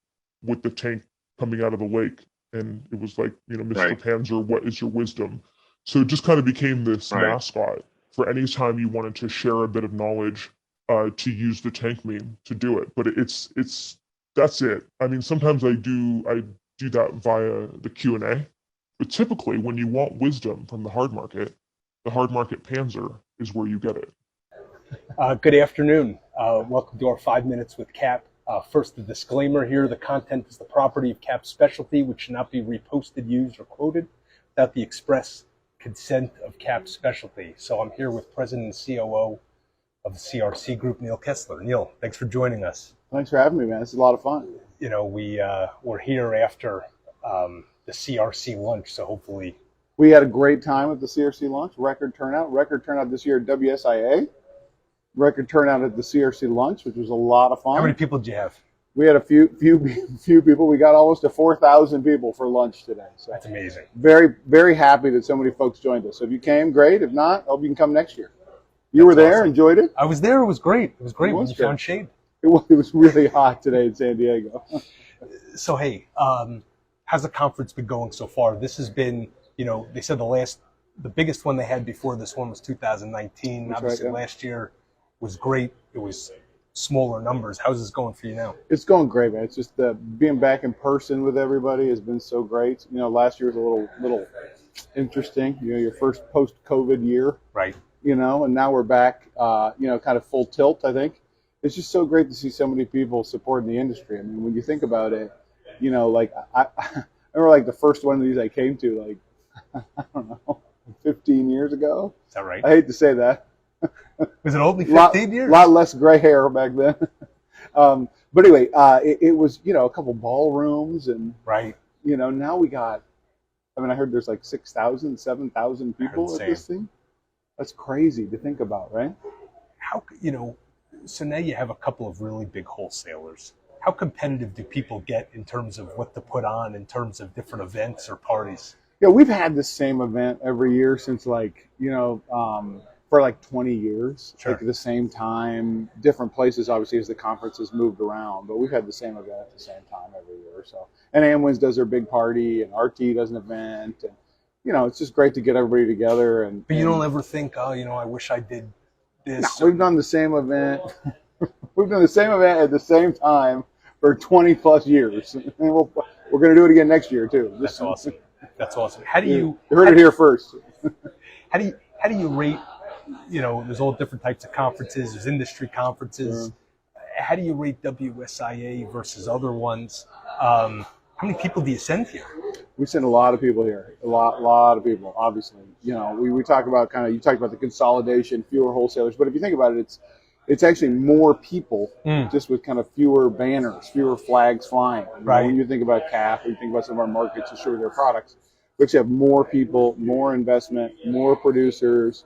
S9: with the tank coming out of the lake, and it was like, Mr.
S3: Right.
S9: Panzer, what is your wisdom? So it just kind of became this
S3: Right.
S9: mascot for any time you wanted to share a bit of knowledge to use the tank meme to do it. But that's it. I mean, sometimes I do that via the Q&A, but typically when you want wisdom from the hard market Panzer is where you get it.
S1: Good afternoon. Welcome to our 5 minutes with Cap. First, the disclaimer here: the content is the property of CapSpecialty, which should not be reposted, used, or quoted without the express consent of CapSpecialty. So I'm here with President and COO of the CRC Group, Neil Kessler. Neil, thanks for joining us.
S10: Thanks for having me, man. It's a lot of fun.
S1: You know, we're here after the CRC lunch, so hopefully
S10: we had a great time at the CRC lunch. Record turnout this year at WSIA. Record turnout at the CRC lunch, which was a lot of fun.
S1: How many people did you have?
S10: We had a few people. We got almost to 4,000 people for lunch today. So
S1: that's amazing.
S10: Very, very happy that so many folks joined us. So if you came, great. If not, hope you can come next year. You were there, awesome. Enjoyed it?
S1: I was there. It was great. It was great when you found shade.
S10: It was really hot today in San Diego.
S1: So, hey, how's the conference been going so far? This has been, you know, they said the biggest one they had before this one was 2019.
S10: That's
S1: obviously,
S10: right, yeah.
S1: Last year was great. It was smaller numbers. How's this going for you now?
S10: It's going great, man. It's just being back in person with everybody has been so great. You know, last year was a little interesting. You know, your first post-COVID year.
S1: Right.
S10: You know, and now we're back, you know, kind of full tilt, I think. It's just so great to see so many people supporting the industry. I mean, when you think about it, you know, like I remember like the first one of these I came to, like, I don't know, 15 years ago.
S1: Is that right?
S10: I hate to say that.
S1: Was it only 15 years?
S10: A lot less gray hair back then. But anyway, it was, you know, a couple ballrooms and,
S1: right.
S10: You know, now we got, I mean, I heard there's like 6,000, 7,000 people at this thing. That's crazy to think about, right?
S1: How, you know, so now you have a couple of really big wholesalers. How competitive do people get in terms of what to put on in terms of different events or parties?
S10: Yeah, we've had the same event every year since like, you know, for like 20 years.
S1: Sure.
S10: Like at the same time, different places obviously as the conference has moved around, but we've had the same event at the same time every year. So, and Amwins does their big party and RT does an event, and you know, it's just great to get everybody together.
S1: But you don't ever think, oh, you know, I wish I did this.
S10: No, we've done the same event. We've done the same event at the same time for 20 plus years, and we're going to do it again next year too.
S1: That's awesome. That's awesome. How do you
S10: heard it here first?
S1: How do you rate? You know, there's all different types of conferences. There's industry conferences.
S10: Sure.
S1: How do you rate WSIA versus other ones? How many people do you send here?
S10: We send a lot of people here, a lot of people, obviously. You know, we talk about you talked about the consolidation, fewer wholesalers, but if you think about it, it's actually more people, just with kind of fewer banners, fewer flags flying.
S1: Right.
S10: When you think about CAP, when you think about some of our markets to show their products, we actually have more people, more investment, more producers,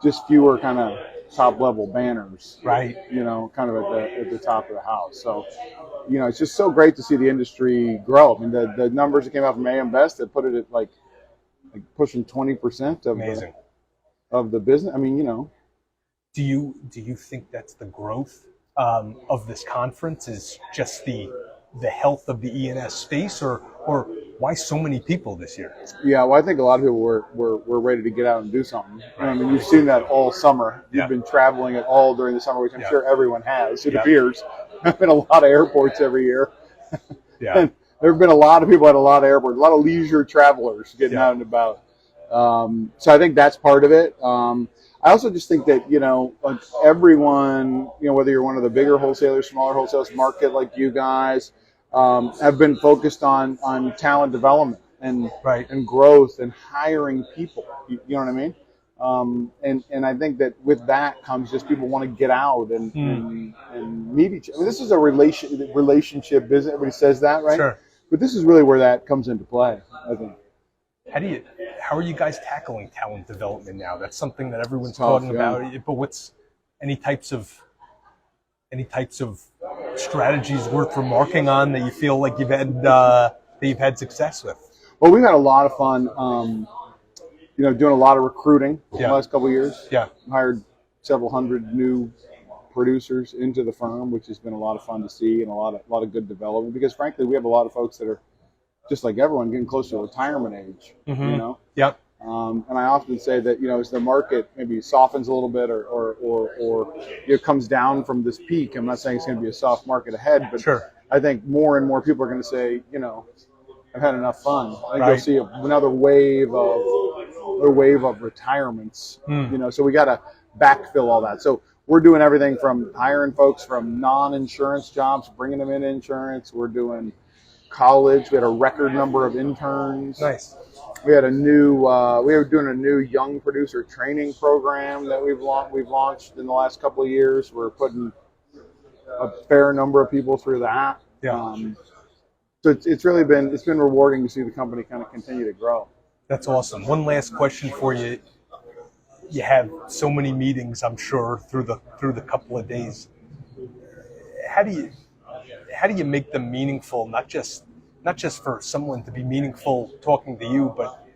S10: just fewer kind of top-level banners.
S1: Right.
S10: You know, kind of at the top of the house. So, you know, it's just so great to see the industry grow. I mean, the numbers that came out from AM Best that put it at like pushing 20% of the business. I mean, you know.
S1: Do you think that's the growth of this conference is just the health of the E&S space, or why so many people this year?
S10: Yeah, well, I think a lot of people were ready to get out and do something. I mean, you've seen that all summer. You've been traveling it all during the summer, which I'm sure everyone has. It appears. I've been a lot of airports every year.
S1: Yeah.
S10: And there have been a lot of people at a lot of airports, a lot of leisure travelers getting out and about. So I think that's part of it. I also just think that, you know, like everyone, you know, whether you're one of the bigger wholesalers, smaller wholesalers, market like you guys, have been focused on talent development and growth and hiring people. You know what I mean? And I think that with that comes just people want to get out and meet each other. I mean, this is a relationship business. Everybody says that, right?
S1: Sure.
S10: But this is really where that comes into play, I think.
S1: How are you guys tackling talent development now? That's something that everyone's talking about. But what's any types of strategies worth remarking on that you feel like you've had success with?
S10: Well, we've had a lot of fun. You know, doing a lot of recruiting the last couple of years.
S1: Yeah,
S10: hired several hundred new producers into the firm, which has been a lot of fun to see, and a lot of good development. Because frankly, we have a lot of folks that are just like everyone getting close to retirement age. You know.
S1: Yep.
S10: And I often say that, as the market maybe softens a little bit or it comes down from this peak, I'm not saying it's going to be a soft market ahead, but
S1: Sure.
S10: I think more and more people are going to say, I've had enough fun. I think
S1: Right.
S10: you'll see another wave of retirements, so we got to backfill all that. So we're doing everything from hiring folks from non-insurance jobs, bringing them in insurance. We're doing college. We had a record number of interns.
S1: Nice.
S10: We had we were doing a new young producer training program that we've launched in the last couple of years. We're putting a fair number of people through that.
S1: Yeah.
S10: So it's been rewarding to see the company kind of continue to grow.
S1: That's awesome. One last question for you. You have so many meetings, I'm sure, through the couple of days. How do you make them meaningful? Not just for someone to be meaningful talking to you, but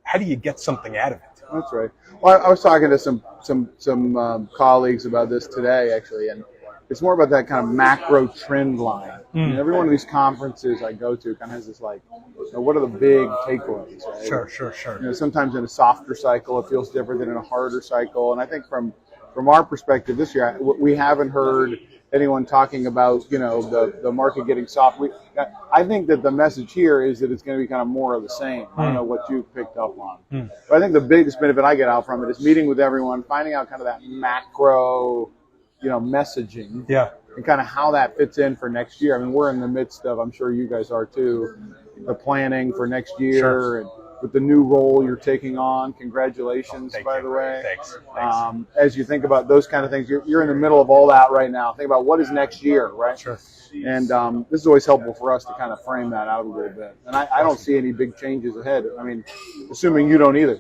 S1: how do you get something out of it?
S10: That's right. Well, I was talking to some colleagues about this today, actually, and it's more about that kind of macro trend line. Every one of these conferences I go to kind of has this what are the big takeaways? Right?
S1: Sure.
S10: Sometimes in a softer cycle, it feels different than in a harder cycle. And I think from our perspective this year, we haven't heard anyone talking about the market getting soft. I think that the message here is that it's going to be kind of more of the same. I don't know what you picked up on, but I think the biggest benefit I get out from it is meeting with everyone, finding out kind of that macro messaging, and kind of how that fits in for next year. I mean, we're in the midst of, I'm sure you guys are too, the planning for next year, and with the new role you're taking on. Congratulations, by the way.
S1: Thanks.
S10: As you think about those kind of things, you're in the middle of all that right now. Think about what is next year, right?
S1: Sure.
S10: And this is always helpful for us to kind of frame that out a little bit. And I don't see any big changes ahead. I mean, assuming you don't either.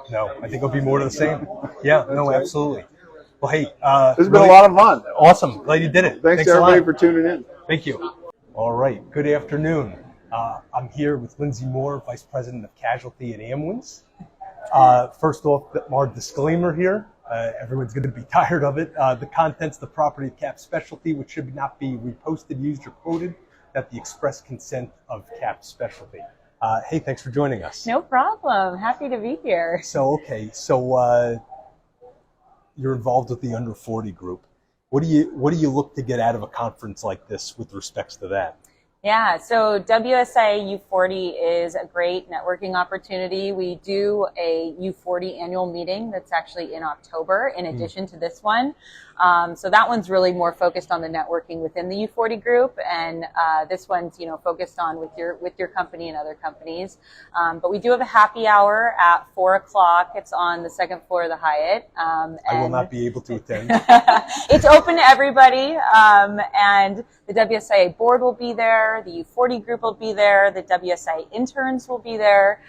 S1: No, I think it'll be more of the same. Yeah, no,
S10: right.
S1: Absolutely. Well, hey,
S10: this has been a lot of fun.
S1: Awesome. Glad you did it.
S10: Thanks to everybody for tuning in.
S1: Thank you. All right. Good afternoon. I'm here with Lindsay Moore, Vice President of Casualty at Amwins. First off, our disclaimer here. Everyone's going to be tired of it. The contents of the property of CapSpecialty, which should not be reposted, used, or quoted, at the express consent of CapSpecialty. Hey, thanks for joining us.
S11: No problem. Happy to be here.
S1: So you're involved with the under 40 group. What do you look to get out of a conference like this with respects to that?
S11: Yeah, so WSIA U40 is a great networking opportunity. We do a U40 annual meeting that's actually in October in addition to this one. So that one's really more focused on the networking within the U40 group, and this one's focused on with your company and other companies. But we do have a happy hour at 4 o'clock. It's on the second floor of the Hyatt.
S1: I will not be able to attend.
S11: It's open to everybody, and the WSIA board will be there, the U40 group will be there, the WSIA interns will be there.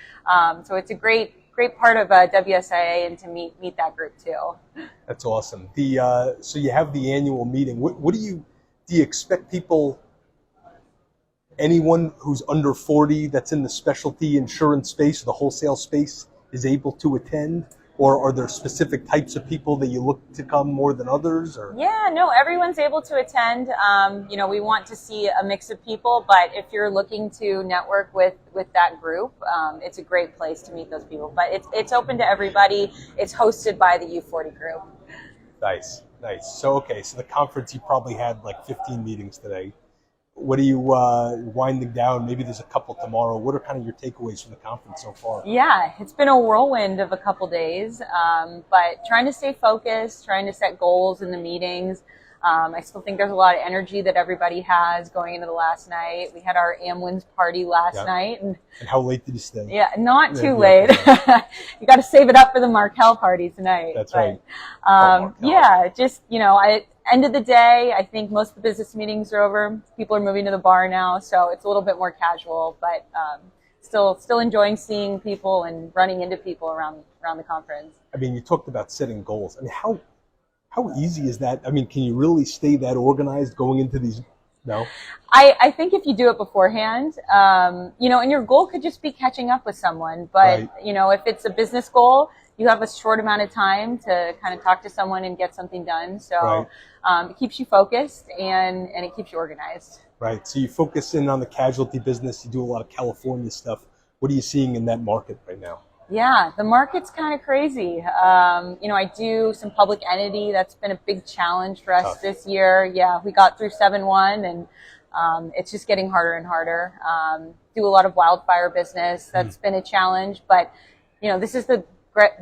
S11: So it's a great part of WSIA, and to meet that group too.
S1: That's awesome. So you have the annual meeting. What do you expect people, anyone who's under 40 that's in the specialty insurance space or the wholesale space, is able to attend? Or are there specific types of people that you look to come more than others? Or?
S11: Yeah, no, everyone's able to attend. We want to see a mix of people, but if you're looking to network with that group, it's a great place to meet those people. But it's open to everybody. It's hosted by the U40 group.
S1: Nice. So the conference, you probably had like 15 meetings today. What are you winding down? Maybe there's a couple tomorrow. What are kind of your takeaways from the conference so far?
S11: Yeah, it's been a whirlwind of a couple days, but trying to stay focused, trying to set goals in the meetings. I still think there's a lot of energy that everybody has going into the last night. We had our Amwins party last night. And
S1: how late did you stay?
S11: Yeah, not too late. You got to save it up for the Markel party tonight.
S1: That's right.
S11: End of the day, I think most of the business meetings are over. People are moving to the bar now, so it's a little bit more casual, but still enjoying seeing people and running into people around the conference.
S1: I mean, you talked about setting goals. I mean, how easy is that? I mean, can you really stay that organized going into these? No.
S11: I think if you do it beforehand, and your goal could just be catching up with someone, but if it's a business goal, you have a short amount of time to kind of talk to someone and get something done. So it keeps you focused and it keeps you organized.
S1: Right. So you focus in on the casualty business. You do a lot of California stuff. What are you seeing in that market right now?
S11: Yeah, the market's kind of crazy. You know, I do some public entity. That's been a big challenge for us this year. Yeah, we got through 7-1, and it's just getting harder and harder. Do a lot of wildfire business. That's been a challenge. But, you know, this is the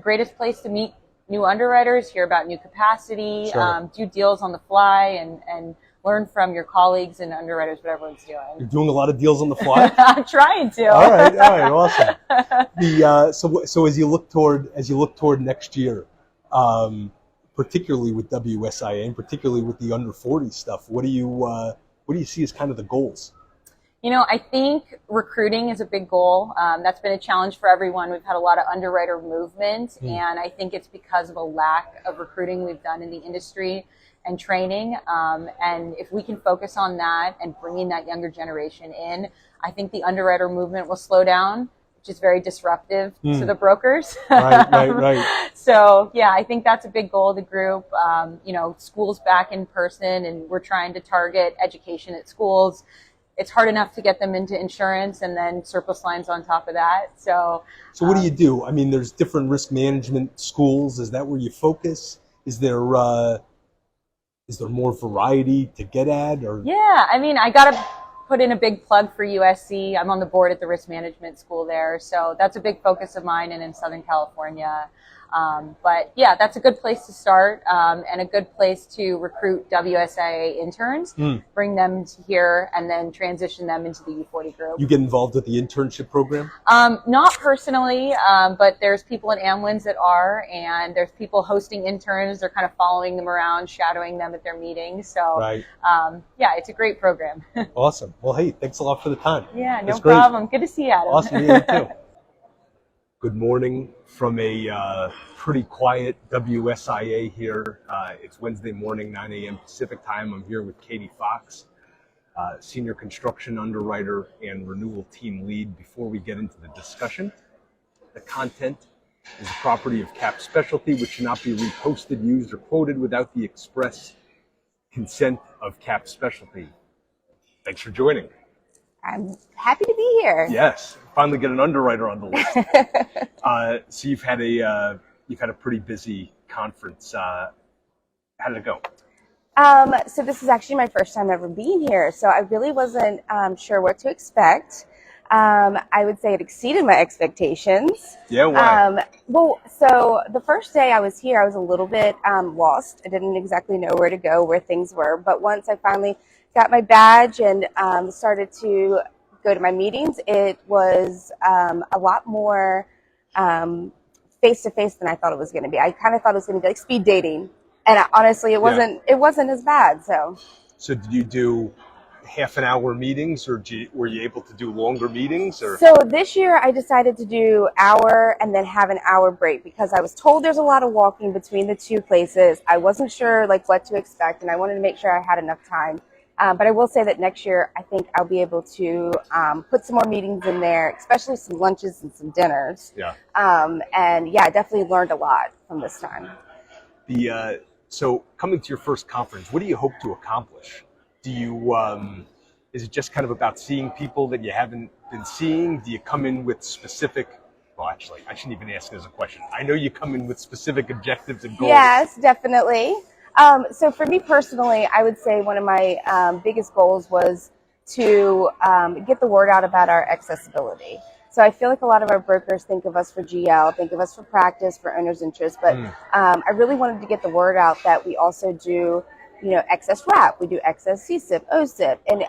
S11: greatest place to meet new underwriters, hear about new capacity, do deals on the fly, and learn from your colleagues and underwriters what everyone's doing.
S1: You're doing a lot of deals on the fly?
S11: I'm trying to.
S1: All right, awesome. So as you look toward next year, particularly with WSIA and particularly with the under 40 stuff, what do you see as kind of the goals?
S11: You know, I think recruiting is a big goal. That's been a challenge for everyone. We've had a lot of underwriter movement, and I think it's because of a lack of recruiting we've done in the industry and training. And if we can focus on that and bringing that younger generation in, I think the underwriter movement will slow down, which is very disruptive to the brokers.
S1: Right.
S11: So, yeah, I think that's a big goal of the group. You know, schools back in person, and we're trying to target education at schools. It's hard enough to get them into insurance and then surplus lines on top of that. So
S1: what do you do? I mean, there's different risk management schools. Is that where you focus? Is there more variety to get at? Or
S11: yeah, I mean, I got to put in a big plug for USC. I'm on the board at the risk management school there. So that's a big focus of mine and in Southern California. But yeah, that's a good place to start, and a good place to recruit WSIA interns, bring them to here, and then transition them into the U40 group.
S1: You get involved with the internship program?
S11: Not personally, but there's people in Amwins that are, and there's people hosting interns. They're kind of following them around, shadowing them at their meetings. So yeah, it's a great program.
S1: Awesome. Well, hey, thanks a lot for the time.
S11: Yeah, no problem. Good to see you, Adam.
S1: Awesome. Yeah, you too. Good morning from a pretty quiet WSIA here. It's Wednesday morning, 9 a.m. Pacific time. I'm here with Katie Fox, Senior Construction Underwriter and Renewal Team Lead. Before we get into the discussion, the content is the property of CapSpecialty, which should not be reposted, used, or quoted without the express consent of CapSpecialty. Thanks for joining.
S12: I'm happy to be here.
S1: Yes, finally get an underwriter on the list. So you've had a pretty busy conference. How did it go?
S12: So this is actually my first time ever being here, so I really wasn't sure what to expect. I would say it exceeded my expectations.
S1: Yeah, why?
S12: Well, so the first day I was here, I was a little bit lost. I didn't exactly know where to go, where things were, but once I finally got my badge and started to go to my meetings, it was a lot more face-to-face than I thought it was going to be. I kind of thought it was going to be like speed dating, and honestly, it wasn't. It wasn't as bad. So
S1: did you do half-an-hour meetings, or were you able to do longer meetings? Or
S12: so this year, I decided to do hour and then have an hour break because I was told there's a lot of walking between the two places. I wasn't sure like what to expect, and I wanted to make sure I had enough time. But I will say that next year, I think I'll be able to put some more meetings in there, especially some lunches and some dinners.
S1: Yeah.
S12: And yeah, I definitely learned a lot from this time.
S1: So coming to your first conference, what do you hope to accomplish? Do you, is it just kind of about seeing people that you haven't been seeing? Do you come in with specific, well, actually, I shouldn't even ask it as a question. I know you come in with specific objectives and goals.
S12: Yes, definitely. So for me personally, I would say one of my biggest goals was to get the word out about our accessibility. So I feel like a lot of our brokers think of us for GL, think of us for practice, for owner's interest, but I really wanted to get the word out that we also do, excess wrap, we do excess CSIP, OSIP, and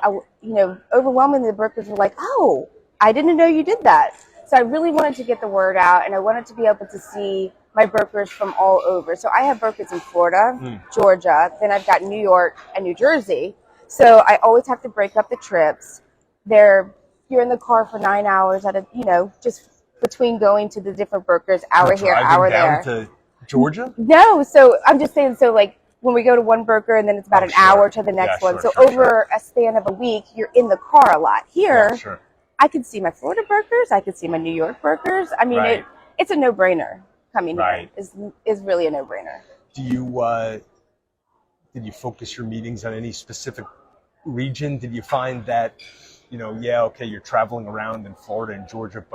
S12: overwhelmingly the brokers were like, "Oh, I didn't know you did that." So I really wanted to get the word out, and I wanted to be able to see my brokers from all over. So I have brokers in Florida, Georgia, then I've got New York and New Jersey. So I always have to break up the trips. You're in the car for 9 hours at just between going to the different brokers, hour here, hour there.
S1: Driving down to Georgia?
S12: No, so I'm just saying, so like when we go to one broker and then it's about an hour to the next one. So over a span of a week, you're in the car a lot. Here, I could see my Florida brokers, I could see my New York brokers. I mean, it's a no-brainer. Coming here is really a no-brainer.
S1: Do you did you focus your meetings on any specific region? Did you find that you're traveling around in Florida and Georgia,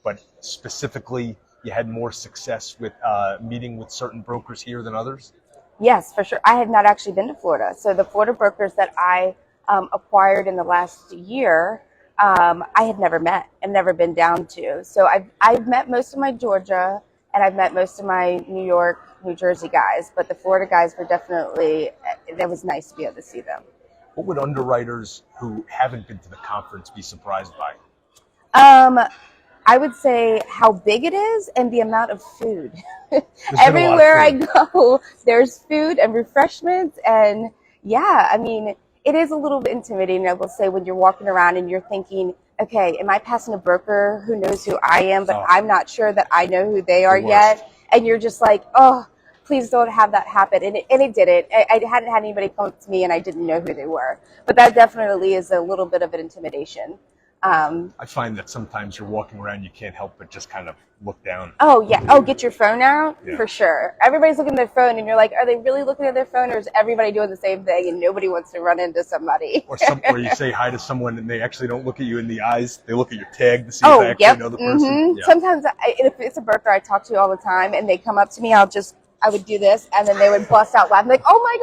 S1: but specifically you had more success with meeting with certain brokers here than others?
S12: Yes, for sure. I had not actually been to Florida. So the Florida brokers that I acquired in the last year, I had never met and never been down to. So I've met most of my Georgia and I've met most of my New York, New Jersey guys, but the Florida guys were definitely, that was nice to be able to see them.
S1: What would underwriters who haven't been to the conference be surprised by?
S12: I would say how big it is and the amount of food. Everywhere I go, there's food and refreshments. And yeah, I mean, it is a little bit intimidating, I will say, when you're walking around and you're thinking, okay, am I passing a broker who knows who I am, but I'm not sure that I know who they are yet? And you're just like, oh, please don't have that happen. And it didn't. I hadn't had anybody come up to me and I didn't know who they were. But that definitely is a little bit of an intimidation.
S1: I find that sometimes you're walking around, you can't help but just kind of look down.
S12: Oh, yeah. Oh, get your phone out? Yeah. For sure. Everybody's looking at their phone and you're like, are they really looking at their phone or is everybody doing the same thing and nobody wants to run into somebody?
S1: Or you say hi to someone and they actually don't look at you in the eyes. They look at your tag to see if they actually know the person.
S12: Mm-hmm. Yeah. Sometimes if it's a broker I talk to all the time and they come up to me, I would do this and then they would bust out laughing like, oh my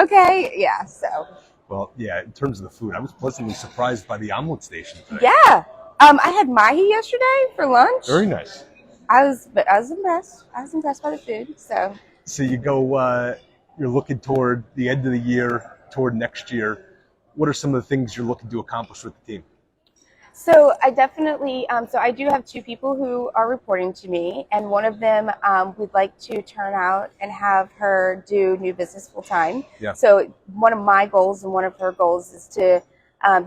S12: gosh, okay. Yeah, so.
S1: Well, yeah, in terms of the food, I was pleasantly surprised by the omelet station today.
S12: Yeah. I had mahi yesterday for lunch.
S1: Very nice.
S12: I was impressed. I was impressed by the food. So
S1: you go, you're looking toward the end of the year, toward next year. What are some of the things you're looking to accomplish with the team?
S12: So I definitely, so I do have two people who are reporting to me, and one of them we'd like to turn out and have her do new business full time. Yeah. So one of my goals and one of her goals is to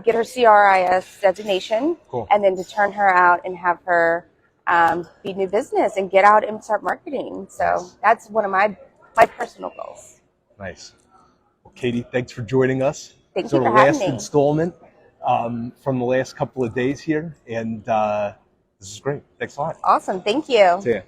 S12: get her CRIS designation, and then to turn her out and have her be new business and get out and start marketing. So that's one of my personal goals.
S1: Nice. Well, Katie, thanks for joining us.
S12: Thank you for having me.
S1: Last installment from the last couple of days here, and this is great. Thanks a lot.
S12: Awesome. Thank you.
S1: See ya.